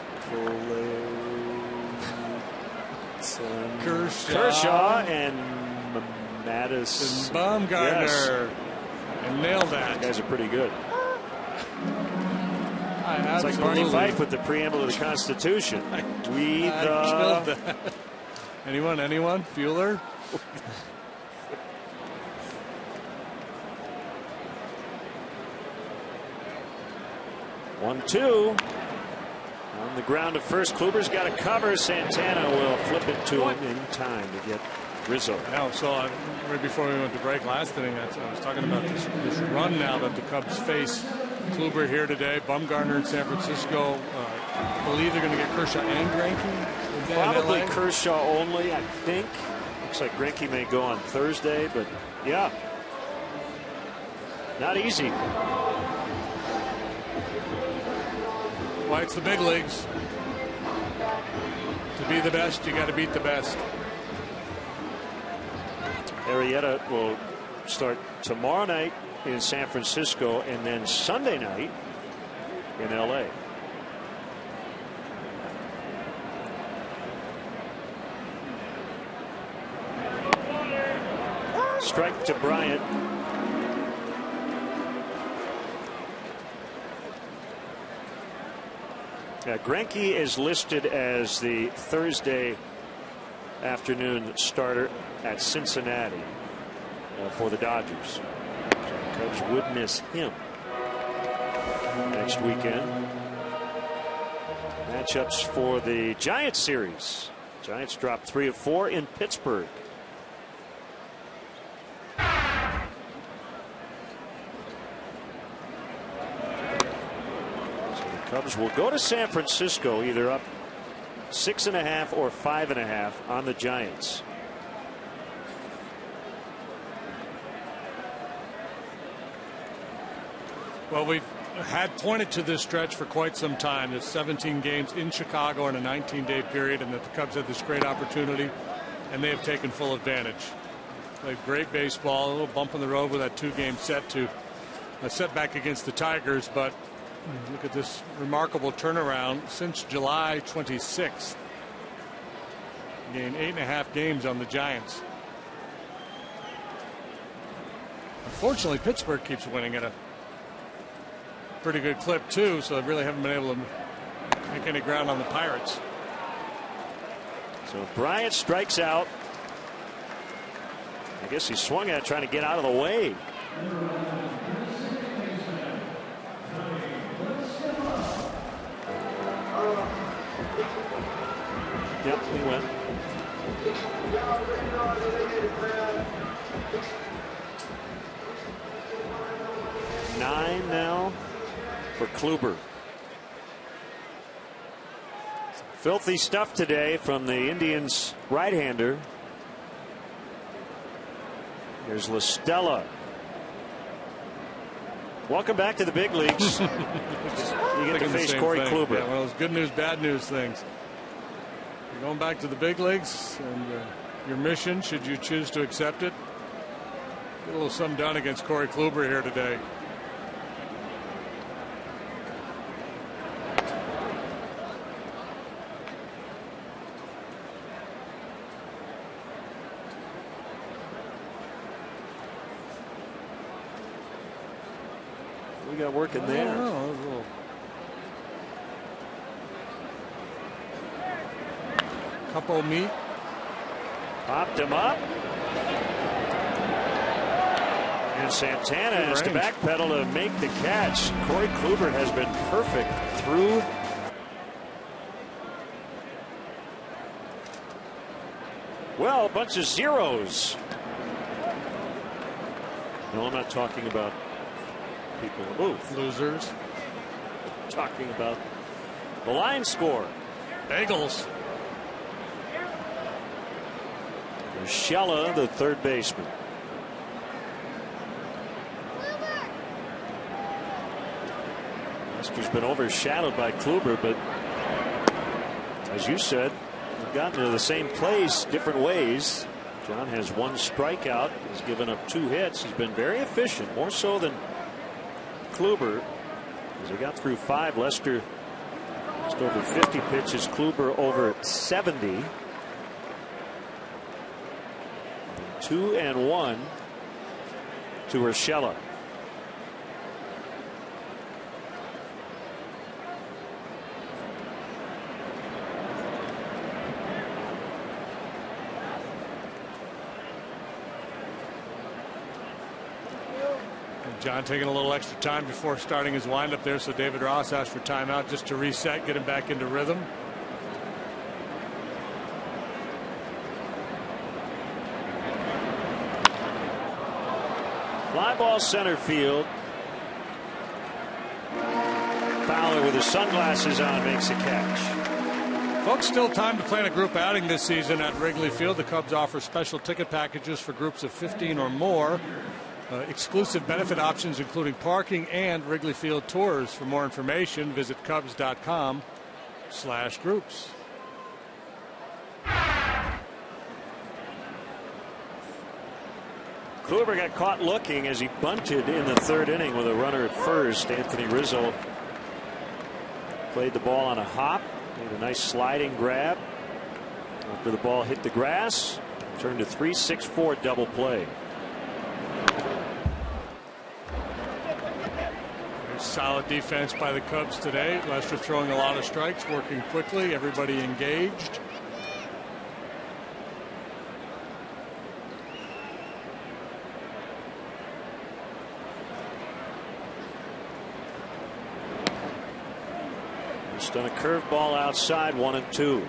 Kershaw and Madison Bumgarner. Yes. And nailed that. You guys are pretty good. It's Absolutely. like Barney Fife with the preamble of the Constitution. We killed that. Anyone? Bueller? 1-2 on the ground at first. Kluber's got a cover. Santana will flip it to him in time to get Rizzo. Now, so right before we went to break last inning, I was talking about this run now that the Cubs face. Kluber here today, Bumgarner in San Francisco. I believe they're going to get Kershaw and Greinke. Probably Kershaw only, I think. Looks like Greinke may go on Thursday, but yeah, not easy. Why it's the big leagues. To be the best, you got to beat the best. Arrieta will start tomorrow night in San Francisco and then Sunday night in LA. Strike to Bryant. Greinke is listed as the Thursday afternoon starter at Cincinnati for the Dodgers. So the Cubs would miss him next weekend. Matchups for the Giants series. Giants dropped 3 of 4 in Pittsburgh. Cubs will go to San Francisco either up 6.5 or 5.5 on the Giants. Well, we've had pointed to this stretch for quite some time. There's 17 games in Chicago in a 19-day period, and that the Cubs had this great opportunity, and they have taken full advantage. Played great baseball. A little bump in the road with that 2-game set to a setback against the Tigers, but look at this remarkable turnaround since July 26th. Gained 8.5 games on the Giants. Unfortunately, Pittsburgh keeps winning at a pretty good clip too, so they really haven't been able to make any ground on the Pirates. So Bryant strikes out. I guess he swung at it trying to get out of the way. Yep, he went. Nine now for Kluber. Filthy stuff today from the Indians right-hander. Here's La Stella. Welcome back to the big leagues. You get to face Corey Kluber. Yeah, one of those good news, bad news things. You're going back to the big leagues, and your mission, should you choose to accept it, get a little something done against Corey Kluber here today. We got working there. Couple meet. Popped him up. And Santana has to backpedal to make the catch. Corey Kluber has been perfect through. Well, a bunch of zeros. No, I'm not talking about people in the booth. Losers. I'm talking about the line score. Bagels. Urshela, the third baseman. He's been overshadowed by Kluber, but as you said, they've gotten to the same place different ways. John has one strikeout. He's given up 2 hits. He's been very efficient, more so than Kluber. As he got through 5, Lester just over 50 pitches. Kluber over 70. 2-1 to Urshela. John taking a little extra time before starting his windup there, so David Ross asked for timeout just to reset, get him back into rhythm. Fly ball center field. Fowler with his sunglasses on makes a catch. Folks, still time to plan a group outing this season at Wrigley Field. The Cubs offer special ticket packages for groups of 15 or more. Exclusive benefit options including parking and Wrigley Field tours. For more information, visit Cubs.com/groups. Kluber got caught looking as he bunted in the 3rd inning with a runner at first. Anthony Rizzo played the ball on a hop, made a nice sliding grab after the ball hit the grass, turned to 3-6-4 double play. Solid defense by the Cubs today. Lester throwing a lot of strikes, working quickly, everybody engaged. Just on a curveball outside, 1-2.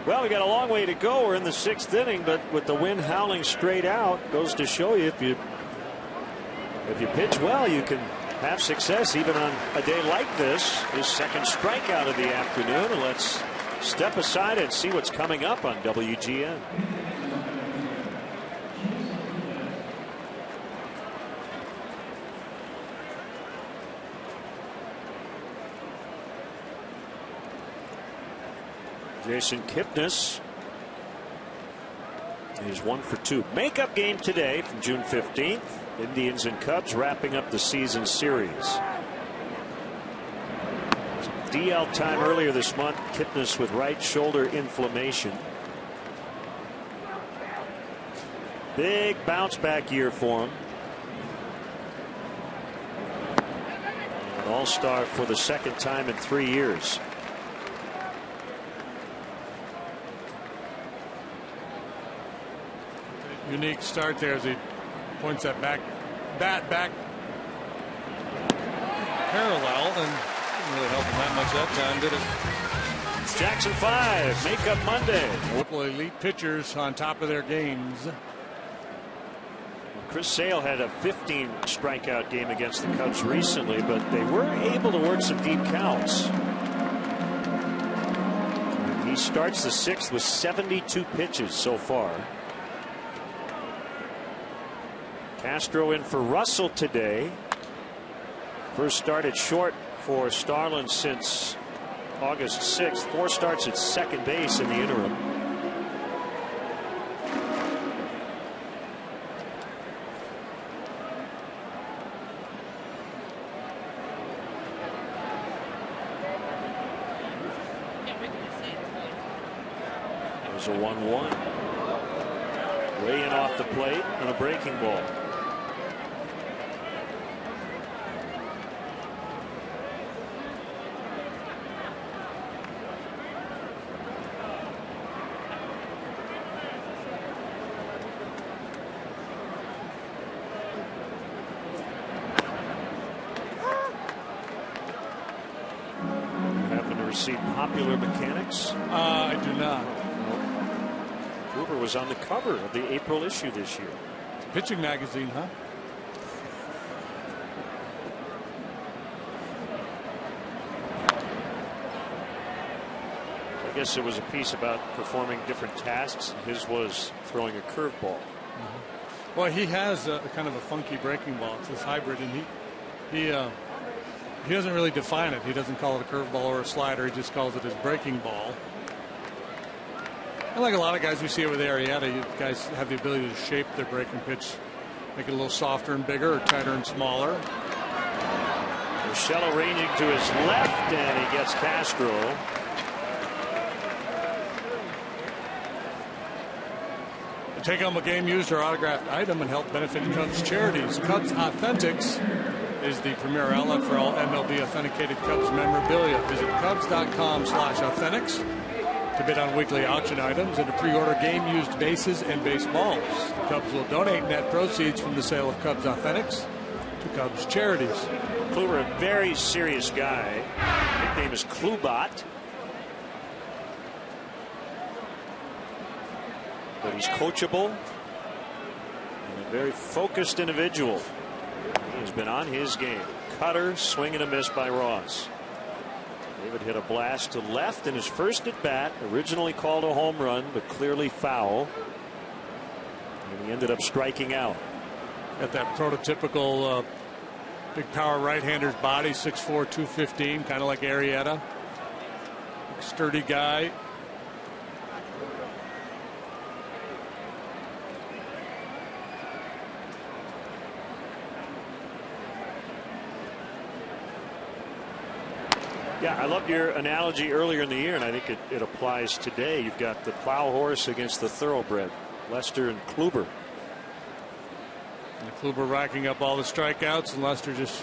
Well, we got a long way to go. We're in the 6th inning, but with the wind howling straight out, goes to show you if you pitch well, you can have success even on a day like this. His 2nd strikeout of the afternoon. And let's step aside and see what's coming up on WGN. Jason Kipnis is 1 for 2. Makeup game today from June 15th. Indians and Cubs wrapping up the season series. DL time earlier this month. Kipnis with right shoulder inflammation. Big bounce back year for him. An all-star for the 2nd time in 3 years. Unique start there as he points that bat back parallel, and didn't really help him that much that time, did it? Jackson 5, Makeup Monday. Multiple elite pitchers on top of their games. Chris Sale had a 15 strikeout game against the Cubs recently, but they were able to work some deep counts. He starts the 6th with 72 pitches so far. Castro in for Russell today. First started short for Starlin since August 6th. 4 starts at second base in the interim. There's a 1-1. Way in off the plate on a breaking ball. see Popular Mechanics? I do not. Kluber was on the cover of the April issue this year. It's a pitching magazine, huh? I guess there was a piece about performing different tasks. His was throwing a curveball. Well, he has a kind of a funky breaking ball. It's this hybrid, and he doesn't really define it. He doesn't call it a curveball or a slider. He just calls it his breaking ball. And like a lot of guys we see with Arrieta, you guys have the ability to shape their breaking pitch, make it a little softer and bigger, or tighter and smaller. Urshela ranging to his left, and he gets Castro. Take home a game used or autographed item and help benefit Cubs charities. Cubs Authentics is the premier outlet for all MLB authenticated Cubs memorabilia. Visit Cubs.com/authentics to bid on weekly auction items and to pre-order game used bases and baseballs. The Cubs will donate net proceeds from the sale of Cubs Authentics to Cubs charities. Kluber, a very serious guy. Nickname is Klubot. But he's coachable and a very focused individual. He's been on his game. Cutter, swing and a miss by Ross. David hit a blast to left in his first at bat. Originally called a home run, but clearly foul. And he ended up striking out. Got that prototypical big power right-hander's body, 6'4", 215, kind of like Arrieta. Sturdy guy. Yeah, I loved your analogy earlier in the year, and I think it applies today. You've got the plow horse against the thoroughbred, Lester and Kluber. And Kluber racking up all the strikeouts, and Lester just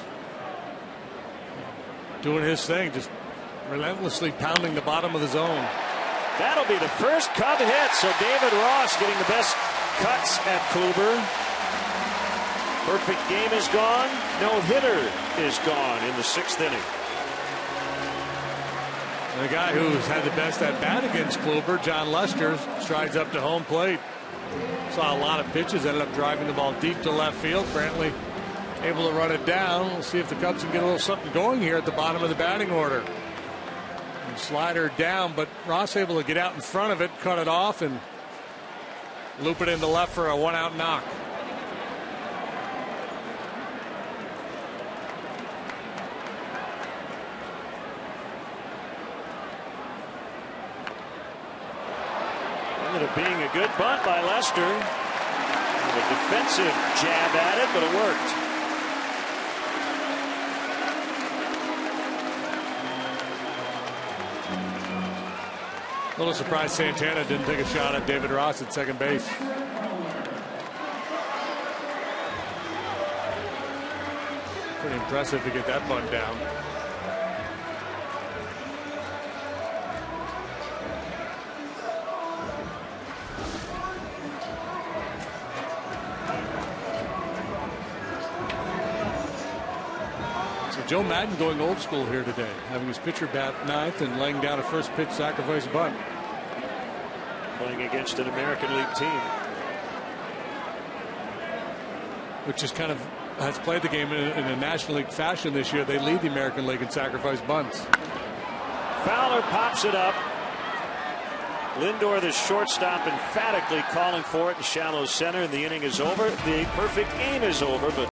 doing his thing, just relentlessly pounding the bottom of the zone. That'll be the first Cub hit, so David Ross getting the best cuts at Kluber. Perfect game is gone. No hitter is gone in the 6th inning. The guy who's had the best at bat against Kluber, John Lester, strides up to home plate. Saw a lot of pitches, ended up driving the ball deep to left field. Brantley able to run it down. We'll see if the Cubs can get a little something going here at the bottom of the batting order. And slider down, but Ross able to get out in front of it, cut it off, and loop it into left for a 1-out knock. Ended up being a good bunt by Lester. A defensive jab at it, but it worked. A little surprised Santana didn't take a shot at David Ross at second base. Pretty impressive to get that bunt down. Joe Madden going old school here today, having his pitcher bat ninth and laying down a first pitch sacrifice bunt. Playing against an American League team, which is kind of has played the game in a National League fashion this year. They lead the American League in sacrifice bunts. Fowler pops it up. Lindor, the shortstop, emphatically calling for it in shallow center, and the inning is over. The perfect game is over, but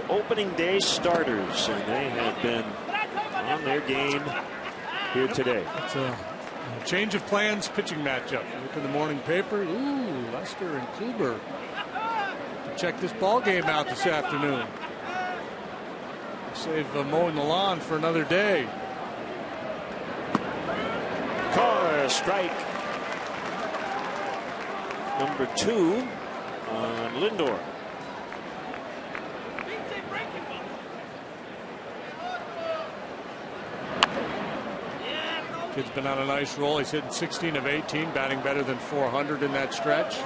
opening day starters, and they have been on their game here today. It's a change of plans pitching matchup. Look in the morning paper. Ooh, Lester and Kluber to check this ball game out this afternoon. Save mowing the lawn for another day. Carr, strike number 2 on Lindor. Kid's been on a nice roll. He's hitting 16 of 18, batting better than 400 in that stretch.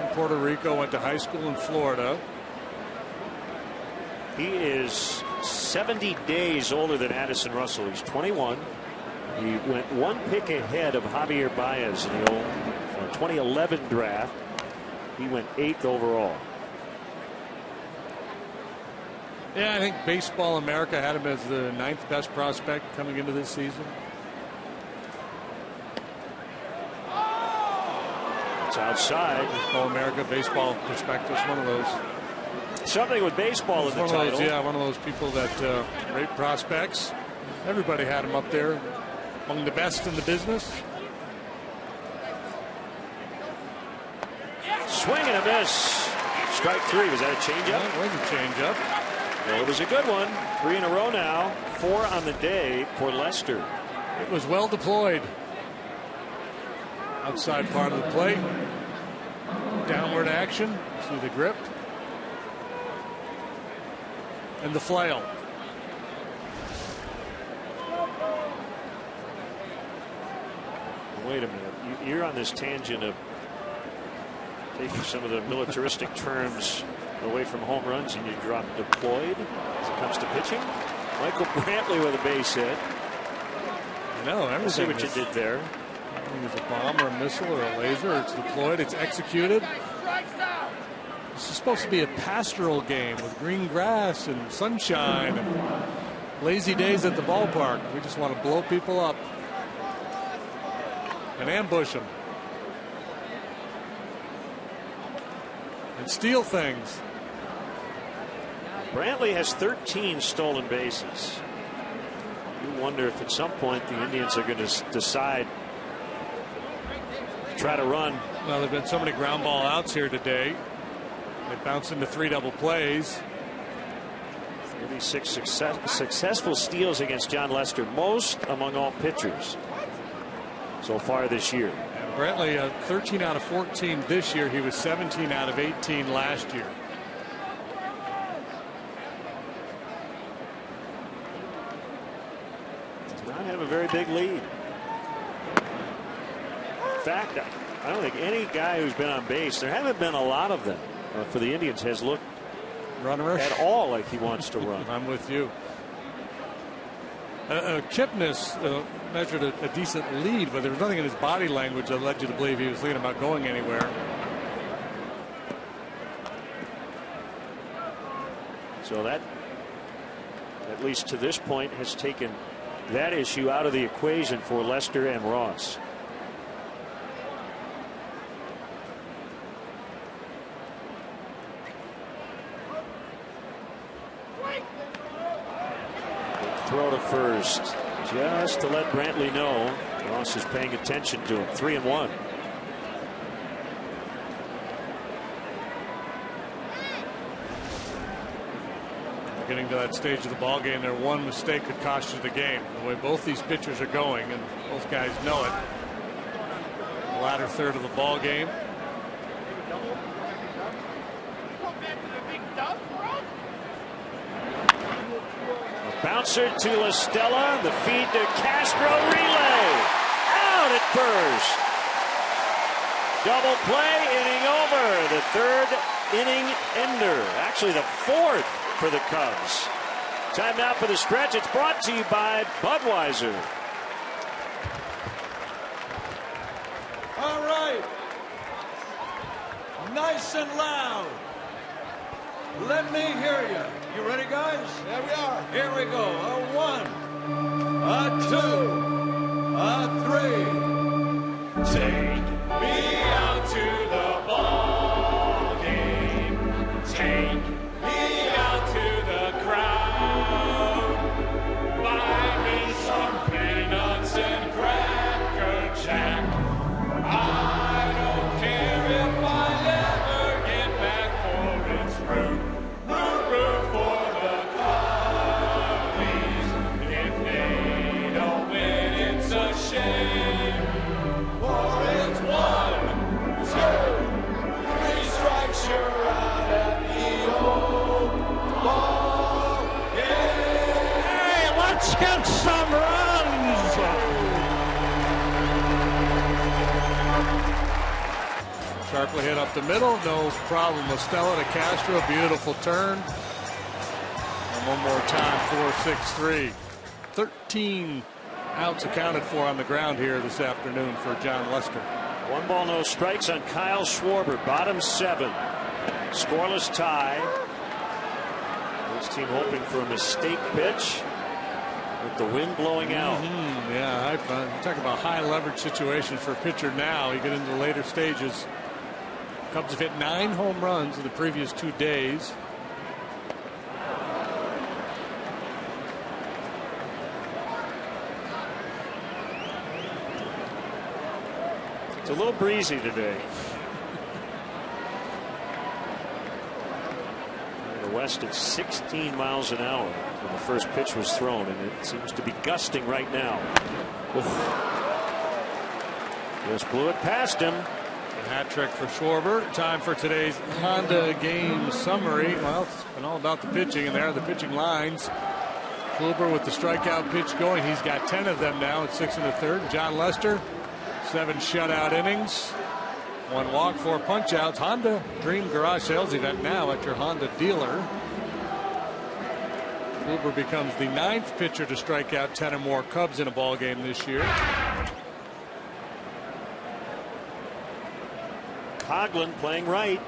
In Puerto Rico, went to high school in Florida. He is 70 days older than Addison Russell. He's 21. He went one pick ahead of Javier Baez in the old 2011 draft. He went 8th overall. Yeah, I think Baseball America had him as the 9th best prospect coming into this season. It's outside. Baseball America, Baseball Prospectus, one of those. Something with baseball in the title. One of those people that rate prospects. Everybody had him up there among the best in the business. Swing and a miss. Strike 3. Was that a changeup? Yeah, it was a changeup. Well, it was a good one. 3 in a row now. 4 on the day for Lester. It was well deployed. Outside part of the plate. Downward action. See the grip. And the flail. Wait a minute. You're on this tangent of taking some of the militaristic terms away from home runs, and you drop deployed as it comes to pitching. Michael Brantley with a base hit. No, I see what you did there. It's a bomb or a missile or a laser. It's deployed. It's executed. This is supposed to be a pastoral game with green grass and sunshine and lazy days at the ballpark. We just want to blow people up and ambush them and steal things. Brantley has 13 stolen bases. You wonder if at some point the Indians are going to decide to try to run. Well, there have been so many ground ball outs here today. They bounced into 3 double plays. 36 successful steals against John Lester, most among all pitchers so far this year. And Brantley, 13 out of 14 this year. He was 17 out of 18 last year. Does not have a very big lead. In fact, I don't think any guy who's been on base, there haven't been a lot of them for the Indians, has looked Runnerish at all like he wants to run. I'm with you. Kipnis measured a decent lead, but there was nothing in his body language that led you to believe he was thinking about going anywhere. So that, at least to this point, has taken that issue out of the equation for Lester and Ross. Throw to first, just to let Brantley know Ross is paying attention to him. 3-1. Getting to that stage of the ball game, there one mistake could cost you the game. The way both these pitchers are going, and both guys know it. The latter third of the ball game. Bouncer to La Stella, the feed to Castro, relay out at first. Double play, inning over. The 3rd inning ender, actually the 4th for the Cubs. Time now for the stretch. It's brought to you by Budweiser. All right, nice and loud. Let me hear you. You ready, guys? There we are. Here we go. A 1, a 2, a 3. Take me out to the ball game. Take me out to the crowd. Buy me some peanuts and Cracker Jack. I don't care if I ever get back for its fruit. Root for the Cubbies. If they don't win, it's a shame. For it's 1, 2, 3 strikes, you're out at the old ball game. Hey, let's get some runs. Sharply hit up the middle, no problem. La Stella to Castro, beautiful turn. And one more time, 4-6-3. 13 outs accounted for on the ground here this afternoon for Jon Lester. 1 ball, no strikes on Kyle Schwarber. Bottom 7. Scoreless tie. This team hoping for a mistake pitch with the wind blowing out. Yeah, I'm talking about high leverage situation for a pitcher now. You get into the later stages. Cubs have hit 9 home runs in the previous 2 days. It's a little breezy today. In the west, it's 16 miles an hour when the first pitch was thrown, and it seems to be gusting right now. Just blew it past him. A hat trick for Schwarber. Time for today's Honda game summary. Well, it's been all about the pitching, and there are the pitching lines. Schwarber with the strikeout pitch going. He's got 10 of them now at 6 1/3. Jon Lester, 7 shutout innings, 1 walk, 4 punchouts. Honda Dream Garage Sales event now at your Honda dealer. Schwarber becomes the 9th pitcher to strike out 10 or more Cubs in a ball game this year. Coghlan playing right.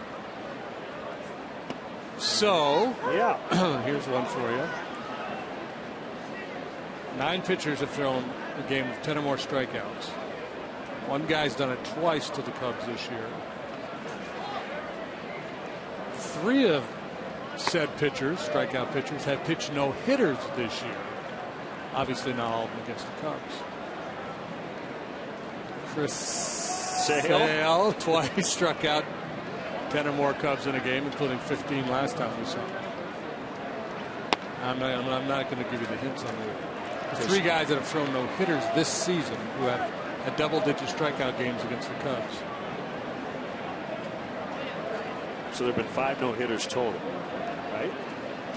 So, yeah, here's one for you. 9 pitchers have thrown a game of 10 or more strikeouts. One guy's done it twice to the Cubs this year. 3 of said pitchers, strikeout pitchers, have pitched no hitters this year. Obviously not all of them against the Cubs. Chris Sale twice struck out 10 or more Cubs in a game, including 15 last time we saw him. I'm not going to give you the hints on the 3 guys that have thrown no hitters this season who have had double-digit strikeout games against the Cubs. So there have been 5 no hitters total, right?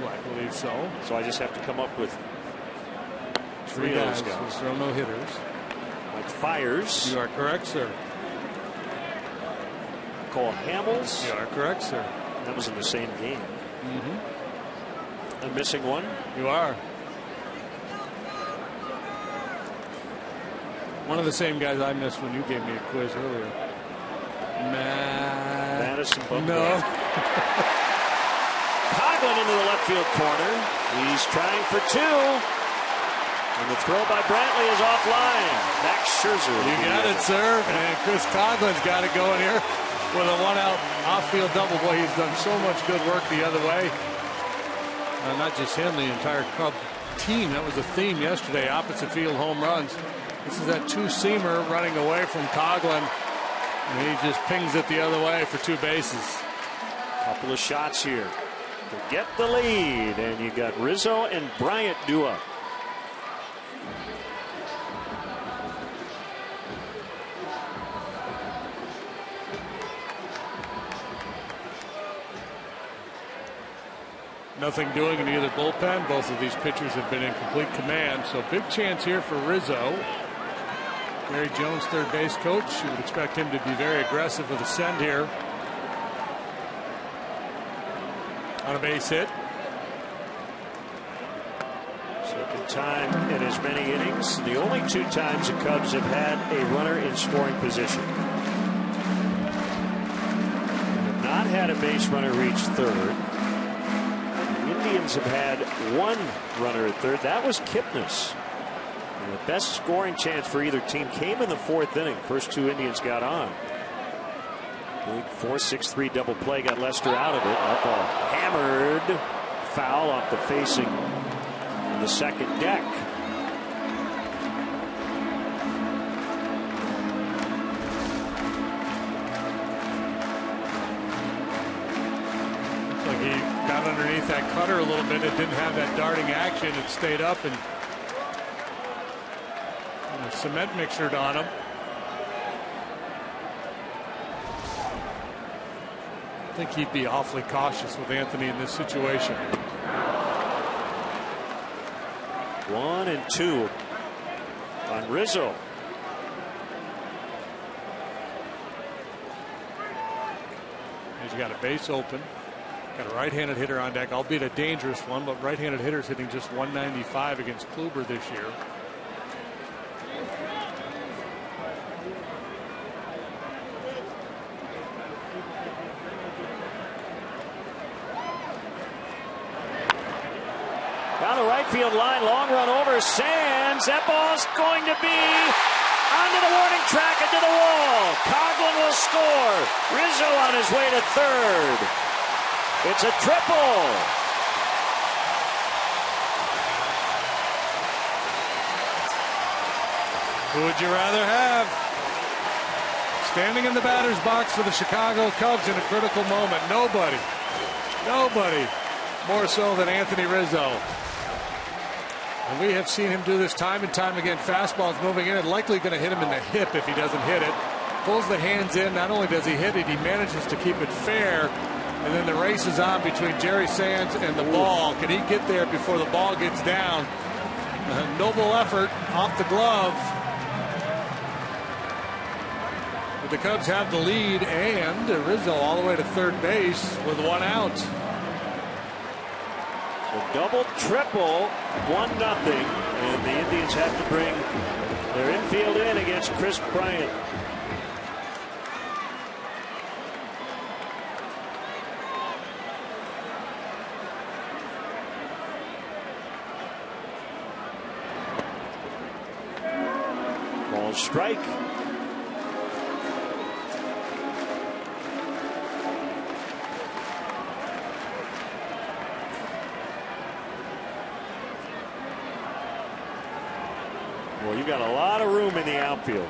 Well, I believe so. So I just have to come up with 3 guys who throw no hitters. Like Fires. You are correct, sir. Cole Hamels. You are correct, sir. That was in the same game. I'm missing one. You are. One of the same guys I missed when you gave me a quiz earlier. Madison Bumgarner. No. Coghlan into the left field corner. He's trying for 2. And the throw by Brantley is offline. Max Scherzer. You got it, sir. And Chris Coghlan's got it going here with a 1-out outfield double. Boy, he's done so much good work the other way. Not just him, the entire Cub team. That was the theme yesterday. Opposite field home runs. This is that 2-seamer running away from Coghlan. And he just pings it the other way for 2 bases. Couple of shots here to get the lead. And you got Rizzo and Bryant due up. Nothing doing in either bullpen. Both of these pitchers have been in complete command. So big chance here for Rizzo. Gary Jones, third base coach. You would expect him to be very aggressive with a send here. On a base hit. Second time in as many innings. The only 2 times the Cubs have had a runner in scoring position. Have not had a base runner reach third. Indians have had 1 runner at third. That was Kipnis. And the best scoring chance for either team came in the 4th inning. First 2 Indians got on. Big 4-6-3 double play got Lester out of it. Up a hammered foul off the facing in the second deck. Looks like he got underneath that cutter a little bit. It didn't have that darting action. It stayed up and cement mixtured on him. I think he'd be awfully cautious with Anthony in this situation. 1 and 2 on Rizzo. He's got a base open. Got a right-handed hitter on deck, albeit a dangerous one, but right-handed hitters hitting just 195 against Kluber this year. Down the right field line, long run over Sands. That ball's going to be onto the warning track, into the wall. Coghlan will score. Rizzo on his way to third. It's a triple. Who would you rather have? Standing in the batter's box for the Chicago Cubs in a critical moment. Nobody. Nobody more so than Anthony Rizzo. And we have seen him do this time and time again. Fastball's moving in and likely going to hit him in the hip if he doesn't hit it. Pulls the hands in. Not only does he hit it, he manages to keep it fair. And then the race is on between Jerry Sands and the ball. Can he get there before the ball gets down? A noble effort off the glove. But the Cubs have the lead, and Rizzo all the way to third base with one out. A double, triple, 1-0, and the Indians have to bring their infield in against Chris Bryant. Ball strike. Well, you've got a lot of room in the outfield.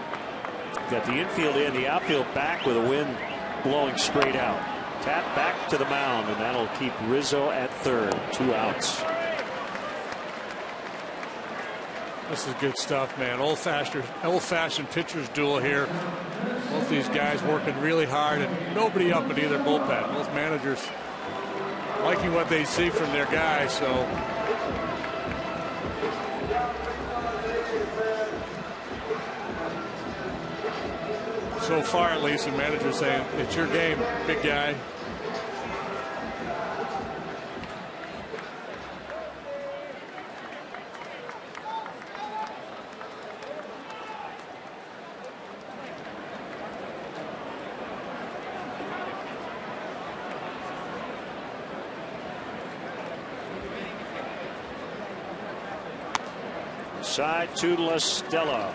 You've got the infield in, the outfield back with a wind blowing straight out. Tap back to the mound, and that'll keep Rizzo at third. 2 outs. This is good stuff, man. Old-fashioned pitcher's duel here. Both these guys working really hard, and nobody up in either bullpen. Both managers liking what they see from their guys. So far, at least, the manager's saying, it's your game, big guy. Side to La Stella.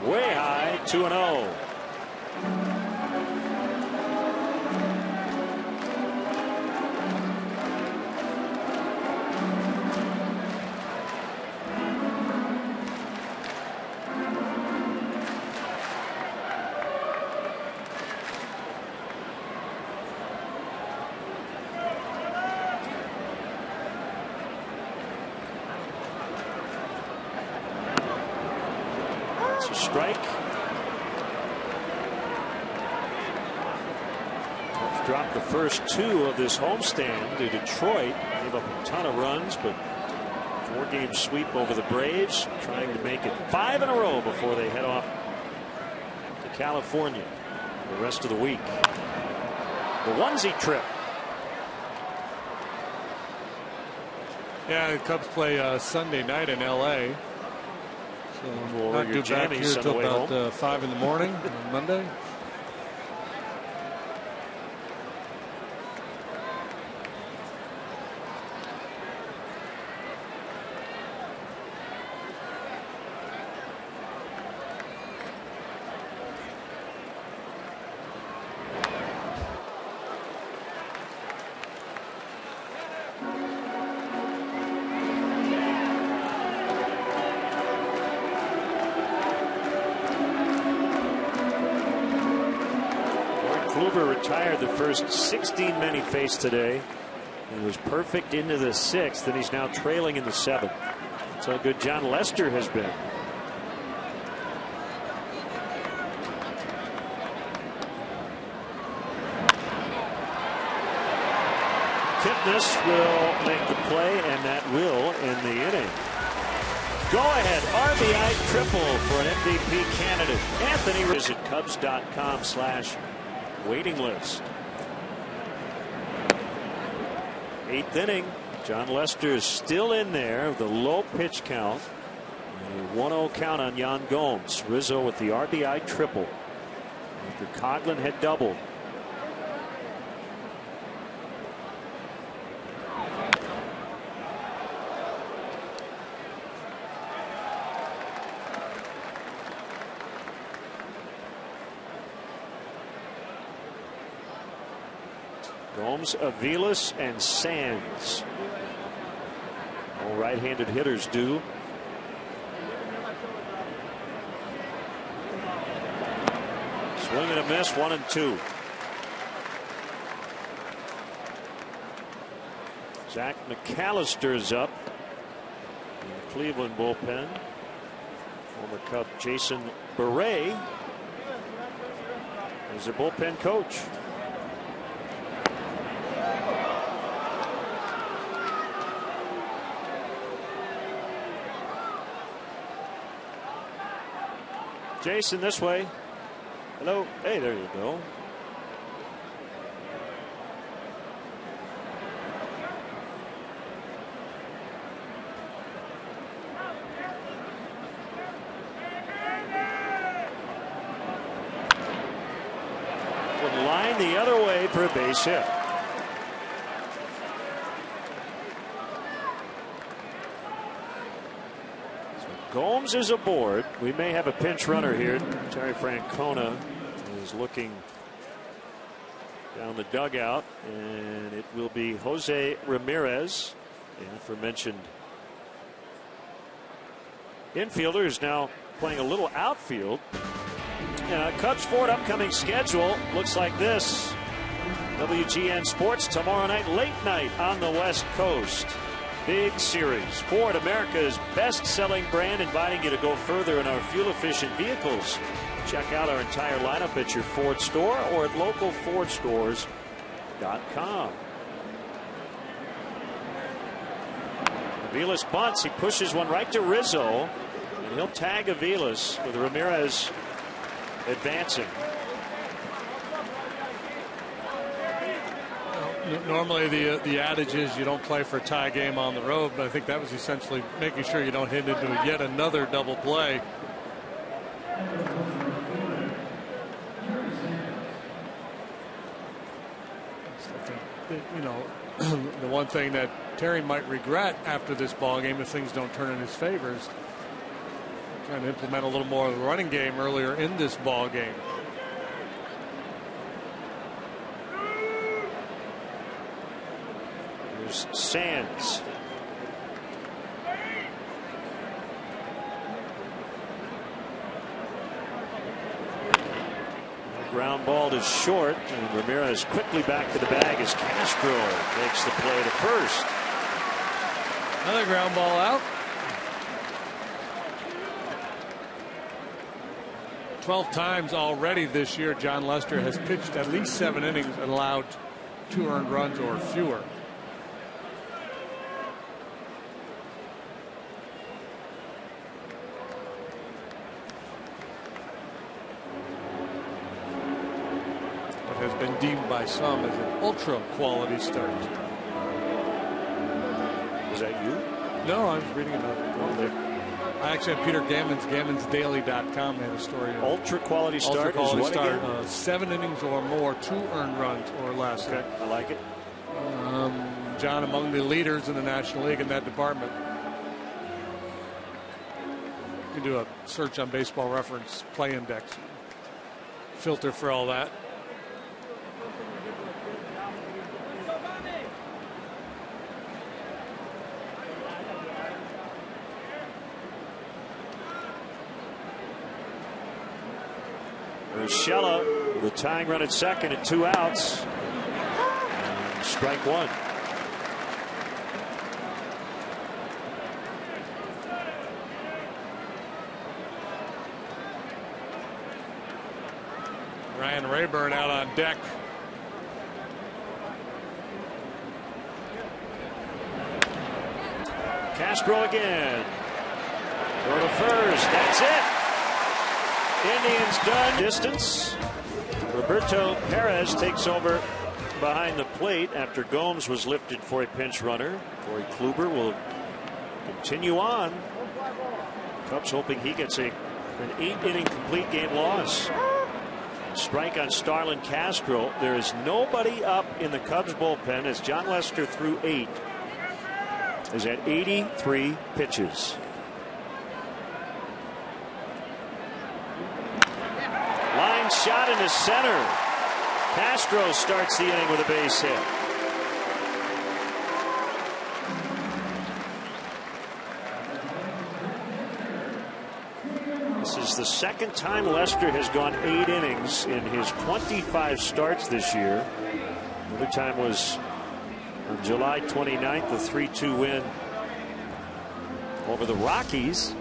Way high, 2-0. It's a strike. Cubs dropped the first 2 of this homestand to Detroit. Gave up a ton of runs, but 4-game sweep over the Braves, trying to make it 5 in a row before they head off to California the rest of the week. The onesie trip. Yeah, the Cubs play Sunday night in L.A. So Or not your due back jammies here on the till way about home. 5 in the morning on Monday. Kluber retired the first 16 men he faced today. He was perfect into the 6th, and he's now trailing in the 7th. That's how good John Lester has been. Kipnis will make the play, and that will end the inning. Go ahead, RBI triple for an MVP candidate. Anthony, visit Cubs.com/waiting list. 8th inning. John Lester is still in there. The low pitch count. A 1-0 count on Yan Gomes. Rizzo with the RBI triple after Coghlan had doubled. Gomes, Aviles, and Sands. All right-handed hitters do. Swing and a miss, 1-2. Zach McAllister's up in the Cleveland bullpen. Former Cub Jason Beret is their bullpen coach. Jason, this way. Hello. Hey, there you go. Would line the other way for a base hit. Gomes is aboard. We may have a pinch runner here. Terry Francona is looking down the dugout, and it will be Jose Ramirez, the aforementioned infielder, who's now playing a little outfield. Cubs Ford upcoming schedule looks like this. WGN Sports tomorrow night, late night on the West Coast. Big series. Ford, America's best-selling brand, inviting you to go further in our fuel-efficient vehicles. Check out our entire lineup at your Ford store or at localfordstores.com. Aviles bunts. He pushes one right to Rizzo, and he'll tag Aviles with Ramirez advancing. Normally the adage is you don't play for a tie game on the road, but I think that was essentially making sure you don't hit into yet another double play. The one thing that Terry might regret after this ball game, if things don't turn in his favor, is trying to implement a little more of the running game earlier in this ball game. Sands. The ground ball is short, and Ramirez quickly back to the bag as Castro makes the play to first. Another ground ball out. 12 times already this year, John Lester has pitched at least 7 innings and allowed 2 earned runs or fewer. Has been deemed by some as an ultra quality start. Was that you? No, I was reading about it. I actually have Peter Gammonsdaily.com had a story. Ultra quality start. Ultra quality start. 7 innings or more, 2 earned runs or less. Okay, I like it. John among the leaders in the National League in that department. You can do a search on Baseball Reference play index. Filter for all that. Urshela with a tying run at second and 2 outs. And strike 1. Ryan Rayburn out on deck. Castro again. Go to first. That's it. Indians done. Distance. Roberto Perez takes over behind the plate after Gomes was lifted for a pinch runner. Corey Kluber will continue on. Cubs hoping he gets an 8-inning complete game loss. Strike on Starlin Castro. There is nobody up in the Cubs bullpen as Jon Lester threw 8 is at 83 pitches. Line shot into center. Castro starts the inning with a base hit. This is the second time Lester has gone 8 innings in his 25 starts this year. The other time was on July 29th, a 3-2 win over the Rockies.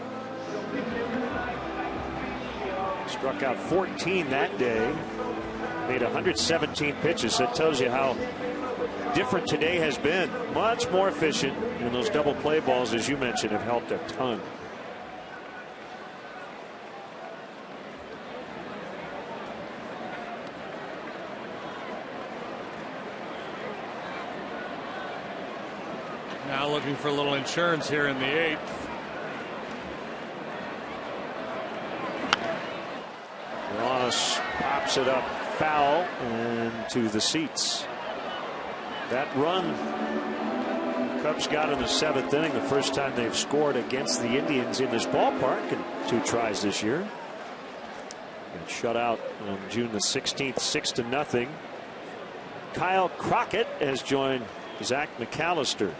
Struck out 14 that day. Made 117 pitches. That tells you how different today has been. Much more efficient. And those double play balls, as you mentioned, have helped a ton. Now looking for a little insurance here in the 8th. Ross pops it up foul and to the seats. That run the Cubs got in the 7th inning, the first time they've scored against the Indians in this ballpark in 2 tries this year. And shut out on June the 16th, 6-0. Kyle Crockett has joined Zach McAllister.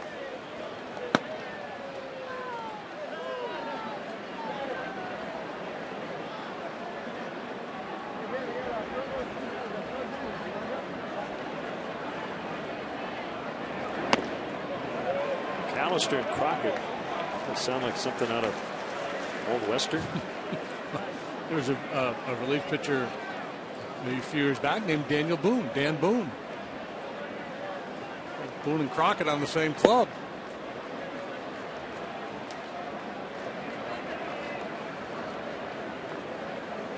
McAllister and Crockett. That sound like something out of Old Western. There was a relief pitcher a few years back named Daniel Boone, Dan Boone. Boone and Crockett on the same club.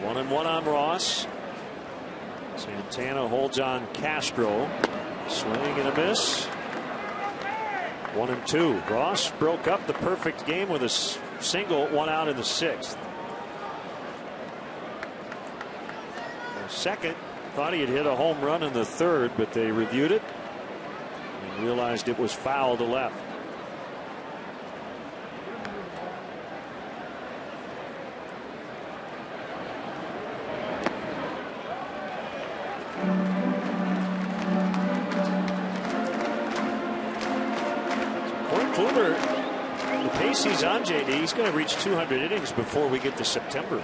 One and one on Ross. Santana holds on Castro. Swing and a miss. 1-2. Ross broke up the perfect game with a single, 1 out in the 6th. The second, thought he had hit a home run in the 3rd, but they reviewed it and realized it was foul to left. Kluber, the pace he's on, JD, he's going to reach 200 innings before we get to September.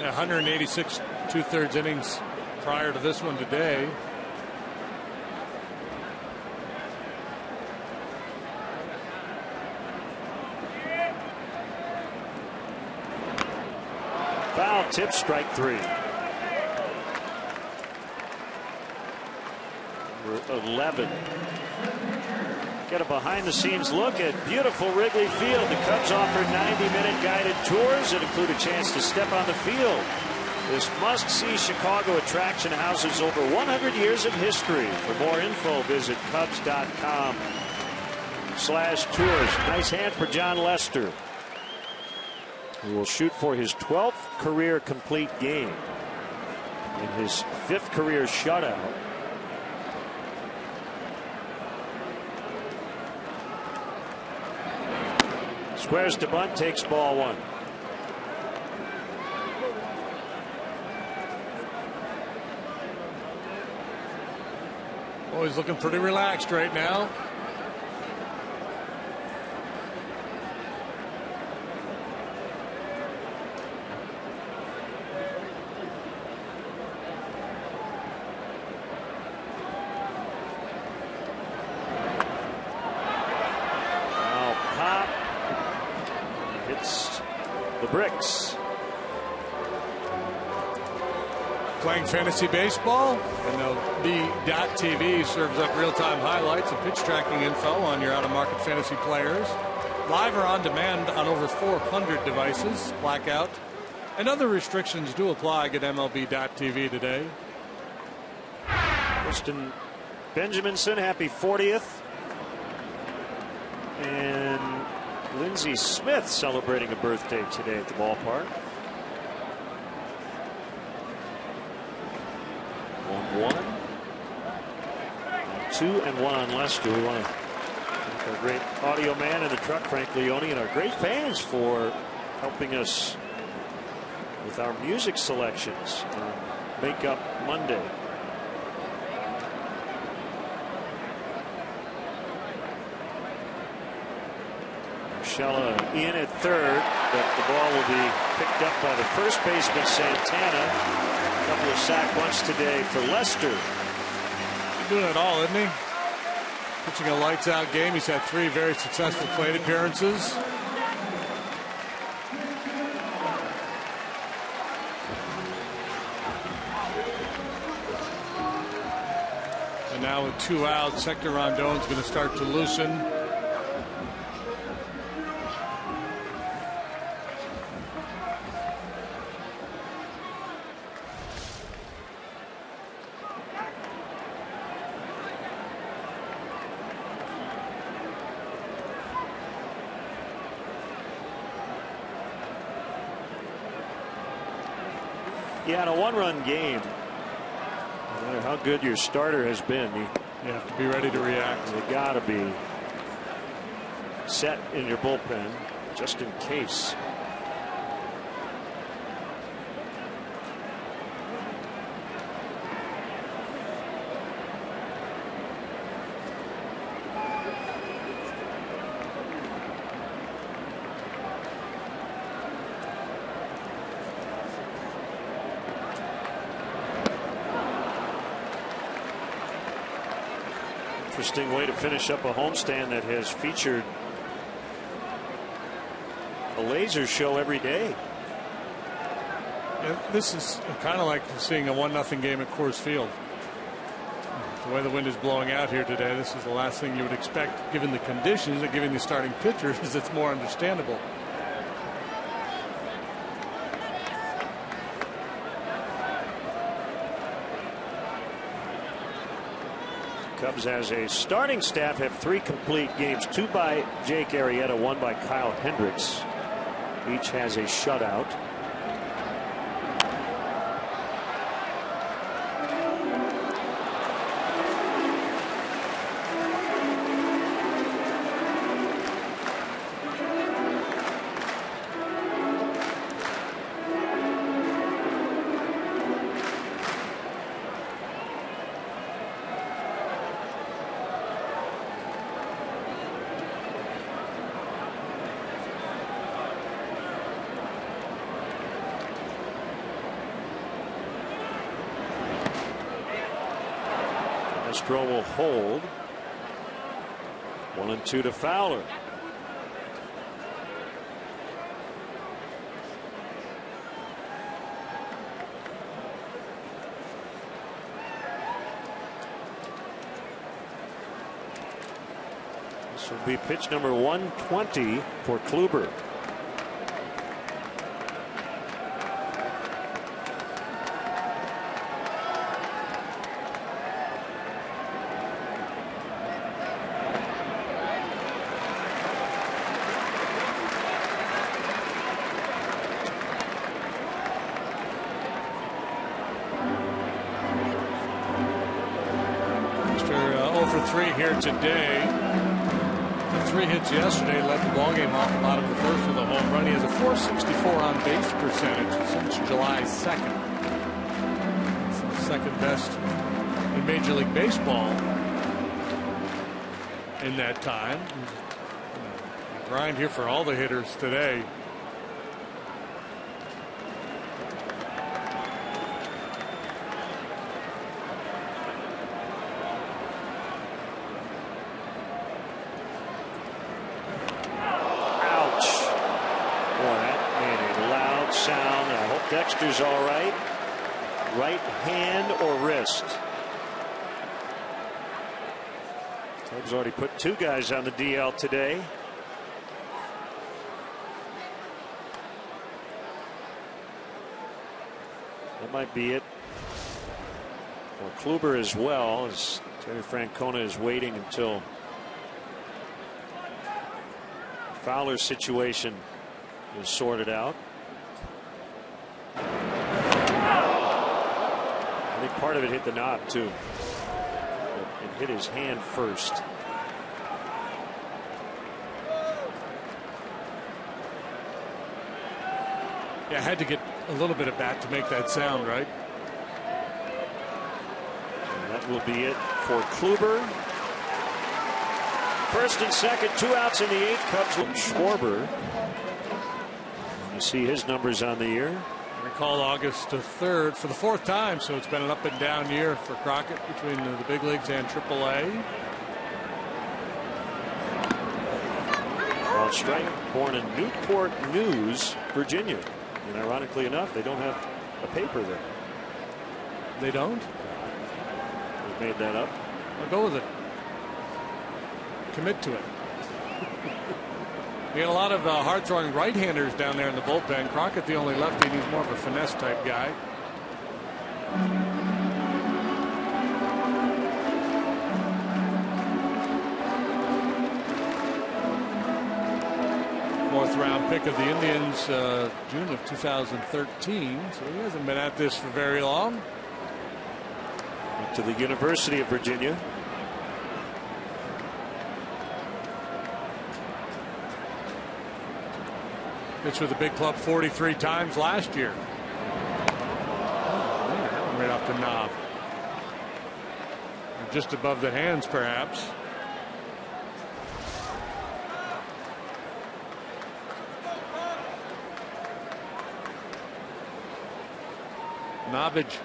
Yeah, 186 2/3 innings prior to this one today. Foul tip, strike 3. 11. Get a behind-the-scenes look at beautiful Wrigley Field. The Cubs offer 90-minute guided tours that include a chance to step on the field. This must-see Chicago attraction houses over 100 years of history. For more info, visit Cubs.com/tours. Nice hand for Jon Lester, who will shoot for his 12th career complete game in his 5th career shutout. Squares to bunt, takes ball 1. Oh, he's looking pretty relaxed right now. The bricks. Playing fantasy baseball, and MLB.TV serves up real-time highlights and pitch tracking info on your out-of-market fantasy players. Live or on demand on over 400 devices. Blackout and other restrictions do apply. Get MLB.TV today. Kristen Benjaminson, happy 40th. And Lindsey Smith celebrating a birthday today at the ballpark. 1-1. 2-1 on Lester. We want to thank our great audio man in the truck, Frank Leone, and our great fans for helping us with our music selections on Make Up Monday. Marcella in at third, but the ball will be picked up by the first baseman, Santana. A couple of sack bunts today for Lester. He's doing it all, isn't he? Pitching a lights-out game. He's had 3 very successful plate appearances. And now with 2 outs, Hector Rondon's going to start to loosen. Yeah, in a 1-run game, no matter how good your starter has been, you have to be ready to react. You got to be set in your bullpen just in case. Interesting way to finish up a homestand that has featured a laser show every day. Yeah, this is kind of like seeing a 1-0 game at Coors Field. The way the wind is blowing out here today, this is the last thing you would expect given the conditions and given the starting pitchers. It's more understandable. Cubs as a starting staff have 3 complete games, 2 by Jake Arrieta, 1 by Kyle Hendricks. Each has a shutout. Castro will hold. 1-2 to Fowler. This will be pitch number 120 for Kluber. Here today. The 3 hits yesterday led the ballgame off the bottom of the first with a home run. He has a .464 on base percentage since July 2nd. It's the second best in Major League Baseball in that time. Grind here for all the hitters today. Dexter's all right. right hand or wrist. Cubs already put 2 guys on the DL today. That might be it for Kluber as well, as Terry Francona is waiting until Fowler's situation is sorted out. I think part of it hit the knob too. It hit his hand first. Yeah, had to get a little bit of bat to make that sound, right? And that will be it for Kluber. First and second, 2 outs in the 8th. Cubs with Schwarber. You see his numbers on the year. I recall August 3rd for the 4th time, so it's been an up and down year for Crockett between the big leagues and AAA. Ron Strike, born in Newport News, Virginia. And ironically enough, they don't have a paper there. They don't? They made that up. I'll go with it. Commit to it. We had a lot of hard-throwing right-handers down there in the bullpen. Crockett, the only lefty, and he's more of a finesse-type guy. Fourth-round pick of the Indians, June of 2013. So he hasn't been at this for very long. Went to the University of Virginia. Pitched with the big club 43 times last year. Oh, man, that one right off the knob. Or just above the hands, perhaps. Knobbage.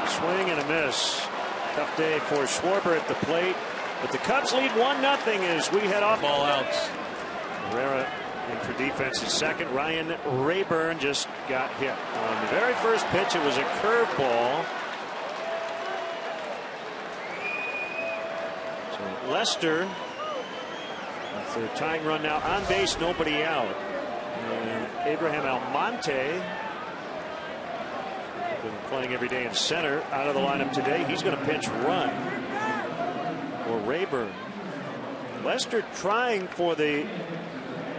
Swing and a miss. Tough day for Schwarber at the plate. But the Cubs lead 1-0 as we head off. Ball outs. Herrera in for defense is second. Ryan Rayburn just got hit. On the very first pitch, it was a curveball. So Lester, with their tying run now on base, nobody out. And Abraham Almonte, been playing every day in center, out of the lineup today. He's going to pinch run for Rayburn. Lester trying for the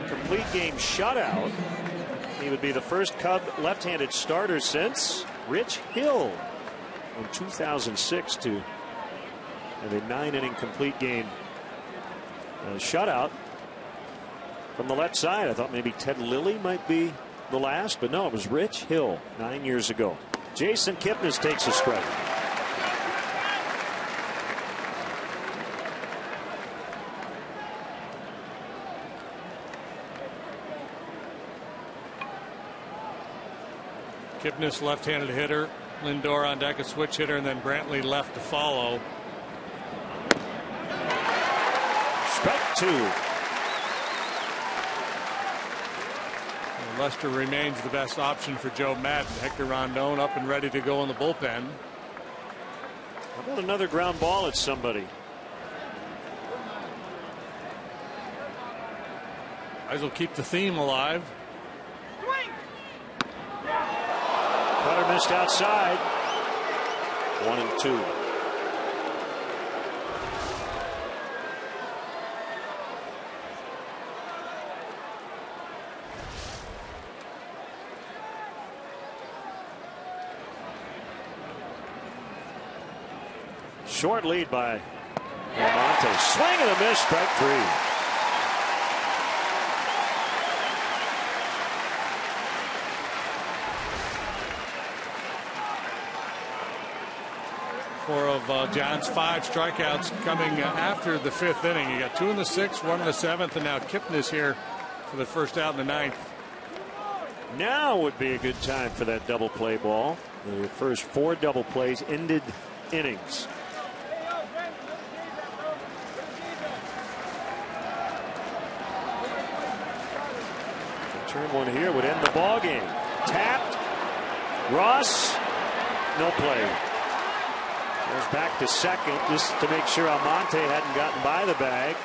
complete game shutout. He would be the first Cub left-handed starter since Rich Hill in 2006 to have a 9-inning complete game shutout from the left side. I thought maybe Ted Lilly might be the last, but no, it was Rich Hill 9 years ago. Jason Kipnis takes a strike. Kipnis, left-handed hitter. Lindor on deck, a switch hitter, and then Brantley left to follow. Strike 2. Lester remains the best option for Joe Madden. Hector Rondon up and ready to go in the bullpen. How about another ground ball at somebody? Might as well keep the theme alive. Cutter missed outside. 1-2. Short lead by Almonte. Swing and a miss, strike 3. Four of John's 5 strikeouts coming after the 5th inning. You got 2 in the 6th, 1 in the 7th, and now Kipnis here for the first out in the 9th. Now would be a good time for that double play ball. The first 4 double plays ended innings. Return one here would end the ball game. Tapped. Ross, no play. Goes back to second just to make sure Almonte hadn't gotten by the bag.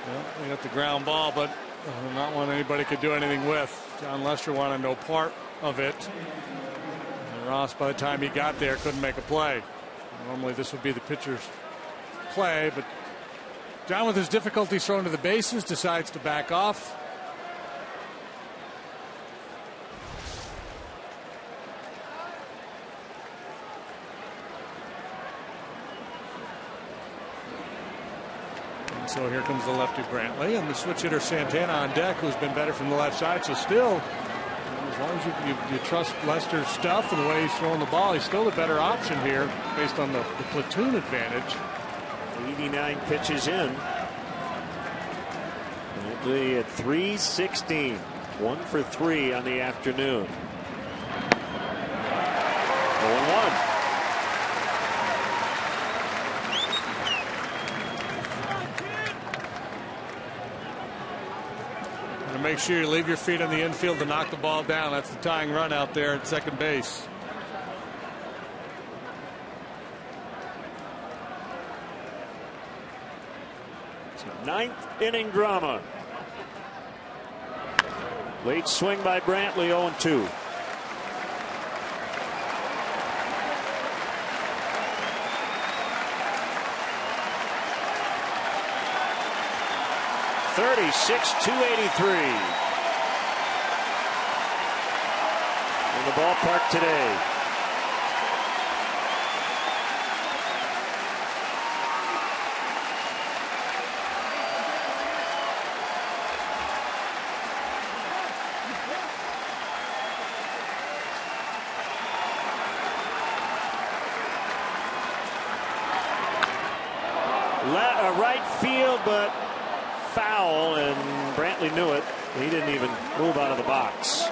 Well, they got the ground ball, but not one anybody could do anything with. John Lester wanted no part of it. And Ross, by the time he got there, couldn't make a play. Normally this would be the pitcher's play, but John, with his difficulties throwing to the bases, decides to back off. And so here comes the lefty Brantley, and the switch hitter Santana on deck, who's been better from the left side. So still, as long as you trust Lester's stuff and the way he's throwing the ball, he's still the better option here based on the platoon advantage. 89 pitches in. Brantley at 316. 1 for 3 on the afternoon. 0-1. Make sure you leave your feet on the infield to knock the ball down. That's the tying run out there at second base. It's a ninth inning drama. Late swing by Brantley, 0-2. $36,283 in the ballpark today. Right field, but foul, and Brantley knew it. He didn't even move out of the box.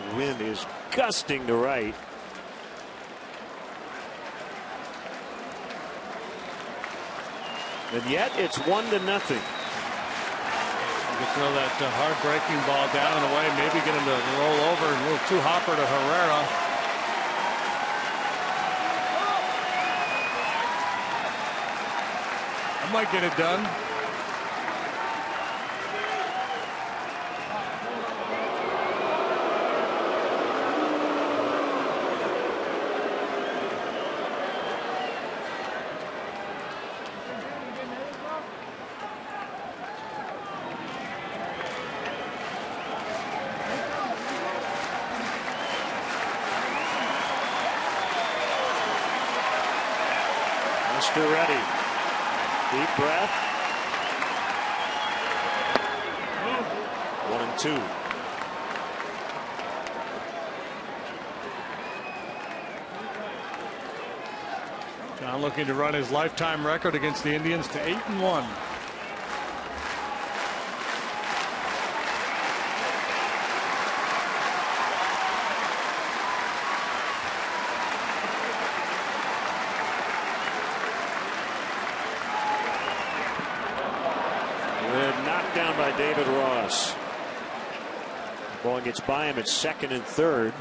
The wind is gusting to right. And yet it's 1-0. You can throw that hard breaking ball down and away, maybe get him to roll over, a little too hopper to Herrera. Might get it done. Mr. Ready. Deep breath. 1-2. John looking to run his lifetime record against the Indians to 8-1. Down by David Ross. The ball gets by him at second and third.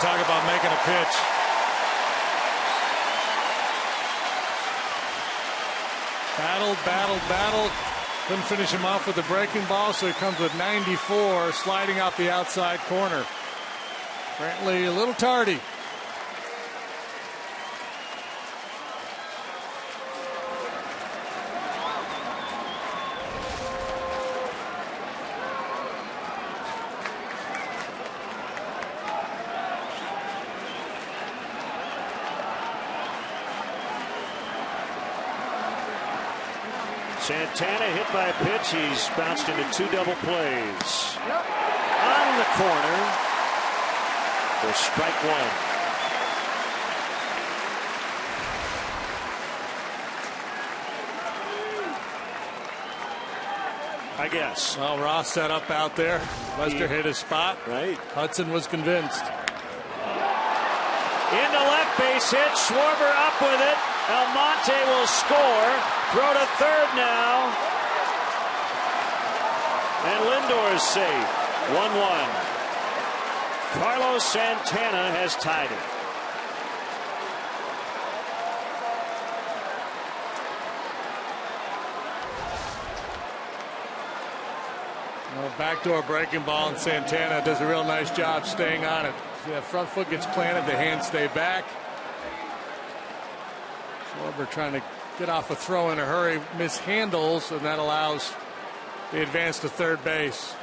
Talk about making a pitch. Battled. Couldn't finish him off with the breaking ball, so he comes with 94, sliding out the outside corner. Brantley a little tardy. Santana hit by a pitch. He's bounced into 2 double plays. On the corner for strike 1. I guess. Well, Ross set up out there. Lester hit his spot. Right. Hudson was convinced. Into left base hit. Schwarber up with it. Almonte will score. Throw to third now. And Lindor is safe. 1-1. Carlos Santana has tied it. Backdoor breaking ball, and Santana does a real nice job staying on it. The front foot gets planted, the hands stay back. Schwarber trying to get off a throw in a hurry, mishandles, and that allows the advance to third base.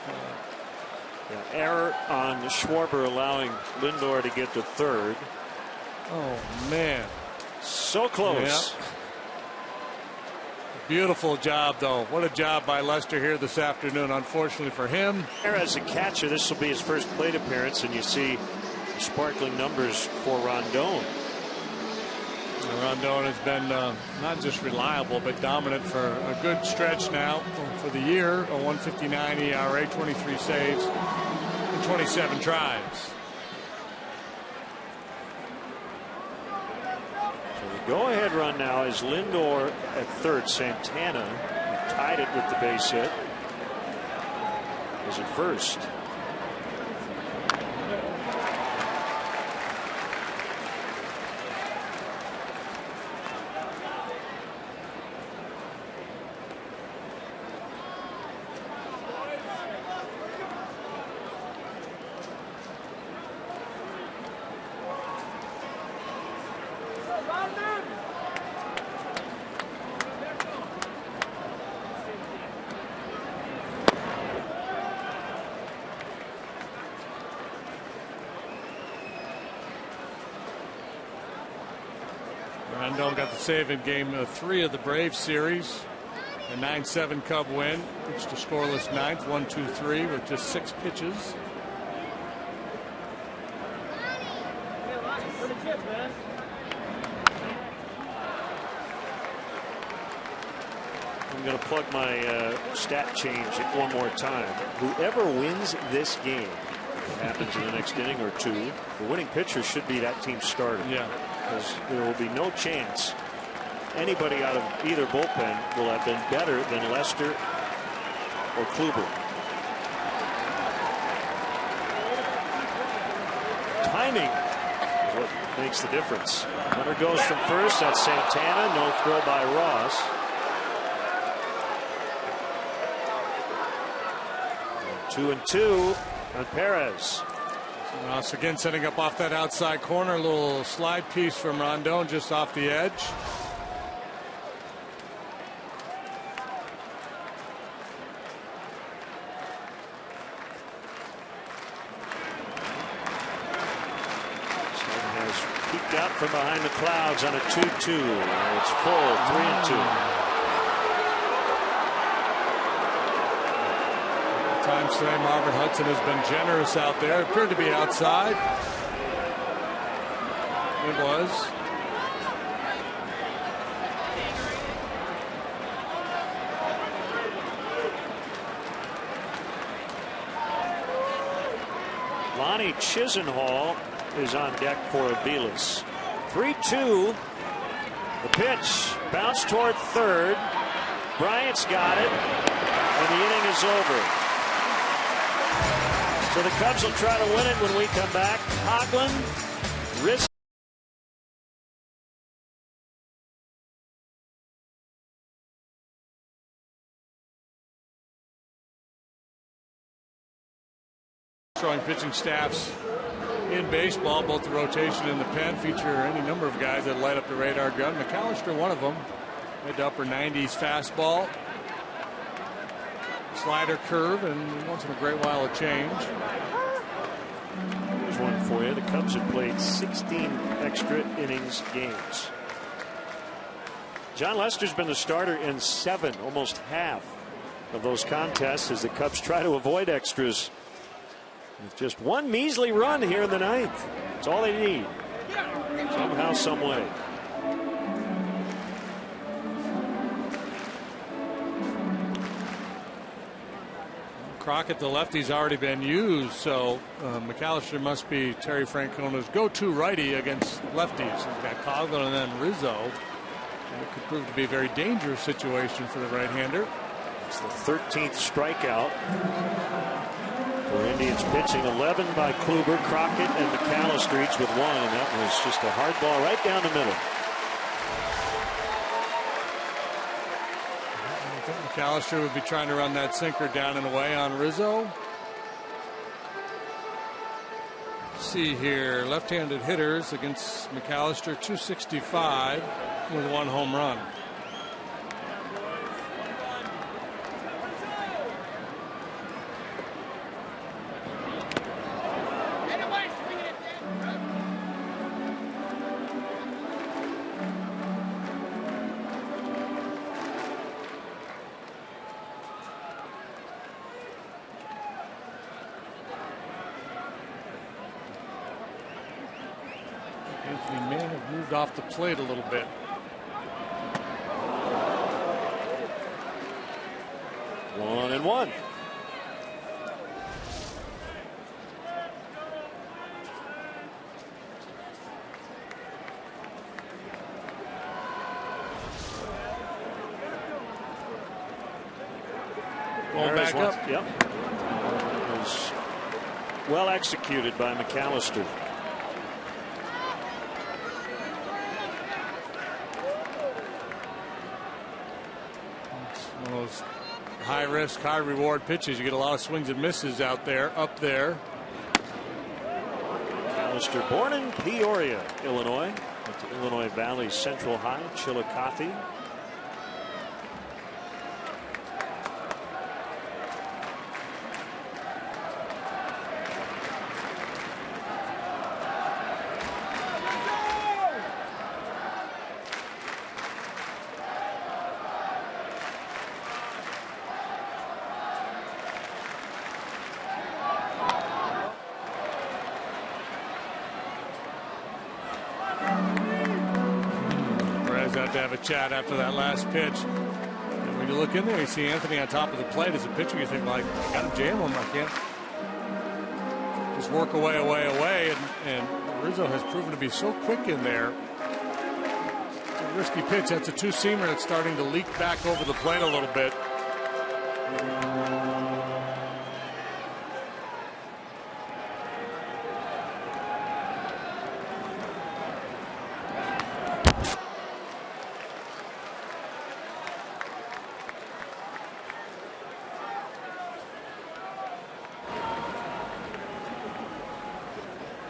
Error on Schwarber, allowing Lindor to get to third. Oh, man. So close. Yep. Beautiful job, though. What a job by Lester here this afternoon. Unfortunately for him. As a catcher, this will be his first plate appearance, and you see sparkling numbers for Rondon. Rondon has been not just reliable, but dominant for a good stretch now for the year. A 1.59 ERA, 23 saves, and 27 tries. Go ahead run now is Lindor at third. Santana tied it with the base hit is at first. Rondon got the save in game 3 of the Braves series. A 9-7 Cub win. Pitched a scoreless ninth, 1-2-3 with just 6 pitches. I'm going to plug my stat change one more time. Whoever wins this game, if it happens in the next inning or two, the winning pitcher should be that team's starter. Yeah. Because there will be no chance anybody out of either bullpen will have been better than Lester or Kluber. Timing is what makes the difference. Runner goes from first. That's Santana. No throw by Ross. 2-2 on Perez. Ross again setting up off that outside corner. A little slide piece from Rondon just off the edge. Has peeked out from behind the clouds on a 2-2. It's full, 3-2. Times today, Marvin Hudson has been generous out there. It appeared to be outside. It was. Lonnie Chisenhall is on deck for Aviles. 3-2. The pitch bounced toward third. Bryant's got it, and the inning is over. So the Cubs will try to win it when we come back. Coghlan, Rizzo. Throwing pitching staffs in baseball, both the rotation and the pen, feature any number of guys that light up the radar gun. McAllister, one of them. Mid to upper 90s fastball. Slider, curve, and once in a great while a change. Here's one for you. The Cubs have played 16 extra innings games. John Lester's been the starter in 7, almost half of those contests, as the Cubs try to avoid extras. With just one measly run here in the 9th. That's all they need. Somehow, some way. Crockett, the lefty's already been used, so McAllister must be Terry Francona's go-to righty against lefties. He's got Coghlan and then Rizzo. And it could prove to be a very dangerous situation for the right-hander. It's the 13th strikeout for Indians pitching. 11 by Kluber, Crockett, and McAllister each with 1, and that was just a hard ball right down the middle. McAllister would be trying to run that sinker down and away on Rizzo. Let's see here, left-handed hitters against McAllister, 265 with 1 home run. Anthony may have moved off the plate a little bit. One and one. Going back up. Yep. It was well executed by McAllister. One of those high risk, high reward pitches. You get a lot of swings and misses out there, up there. McAllister, born in Peoria, Illinois, went to Illinois Valley Central High, Chillicothe. To have a chat after that last pitch. And when you look in there, you see Anthony on top of the plate as a pitcher. You think, like, I got to jam him. I can't just work away. And Rizzo has proven to be so quick in there. It's a risky pitch. That's a two-seamer that's starting to leak back over the plate a little bit.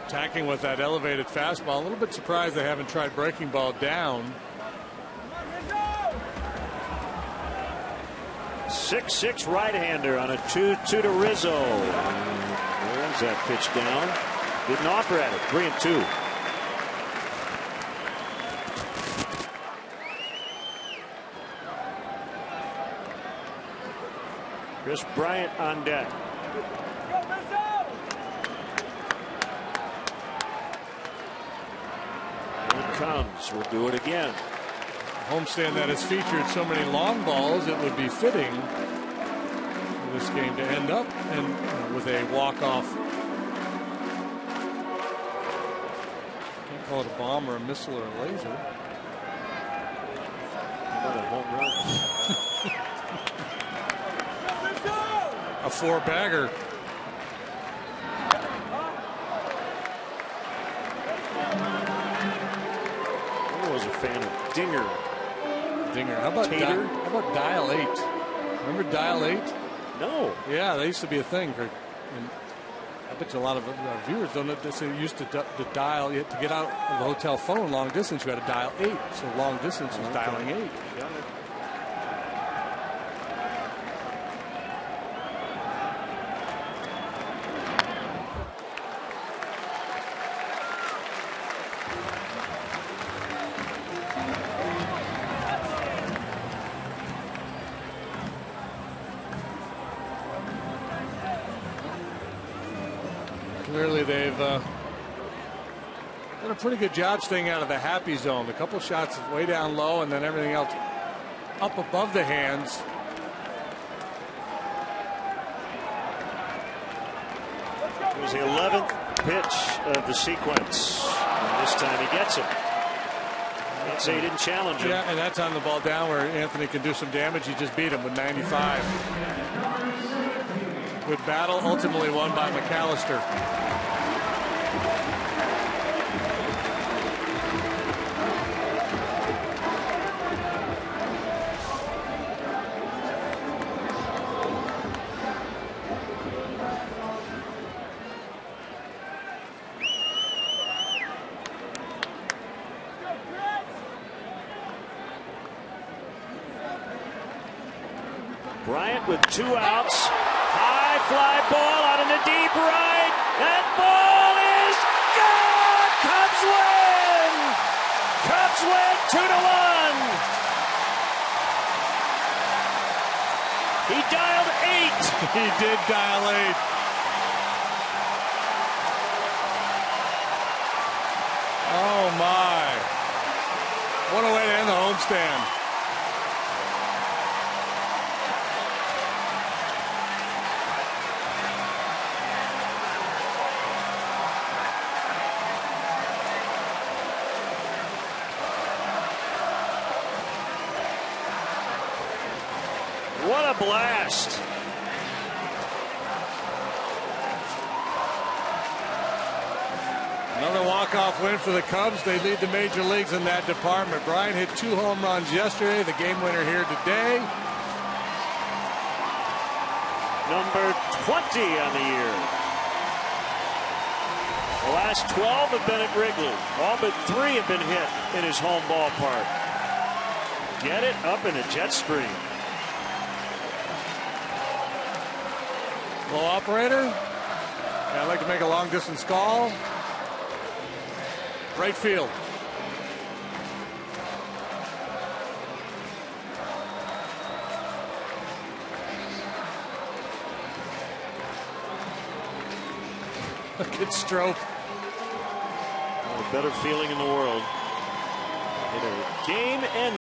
Attacking with that elevated fastball. A little bit surprised they haven't tried breaking ball down. 6'6" right-hander on a 2-2 to Rizzo. There's that pitch down. Didn't offer at it. 3-2. Chris Bryant on deck. Comes. We'll do it again. Homestand that has featured so many long balls, it would be fitting for this game to end up and with a walk-off. Can't call it a bomb or a missile or a laser. What a home run. A 4-bagger. Was a fan of Dinger. How about Tater? How about Dial 8? Remember Dial 8? No. Yeah, they used to be a thing for. And I bet you a lot of viewers don't know this. They used to dial. You had to get out of the hotel phone long distance. You had to dial 8. So long distance was dialing 8. Got it. they've done a pretty good job staying out of the happy zone. A couple shots way down low, and then everything else up above the hands. It was the 11th pitch of the sequence. And this time he gets it. Can't say he didn't challenge him. Yeah, and that's on the ball down where Anthony can do some damage. He just beat him with 95. Good battle, ultimately won by McAllister. Bryant with 2 outs. High fly ball out in the deep right. That ball is gone. Cubs win. Cubs win 2-1. He dialed 8. He did dial 8. Oh my. What a way to end the homestand. What a blast. Another walk-off win for the Cubs. They lead the major leagues in that department. Bryant hit 2 home runs yesterday. The game winner here today. Number 20 on the year. The last 12 have been at Wrigley. All but 3 have been hit in his home ballpark. Get it up in a jet stream. Hello, operator. Yeah, I'd like to make a long-distance call. Right field. Look at Strop. A better feeling in the world. In a game end.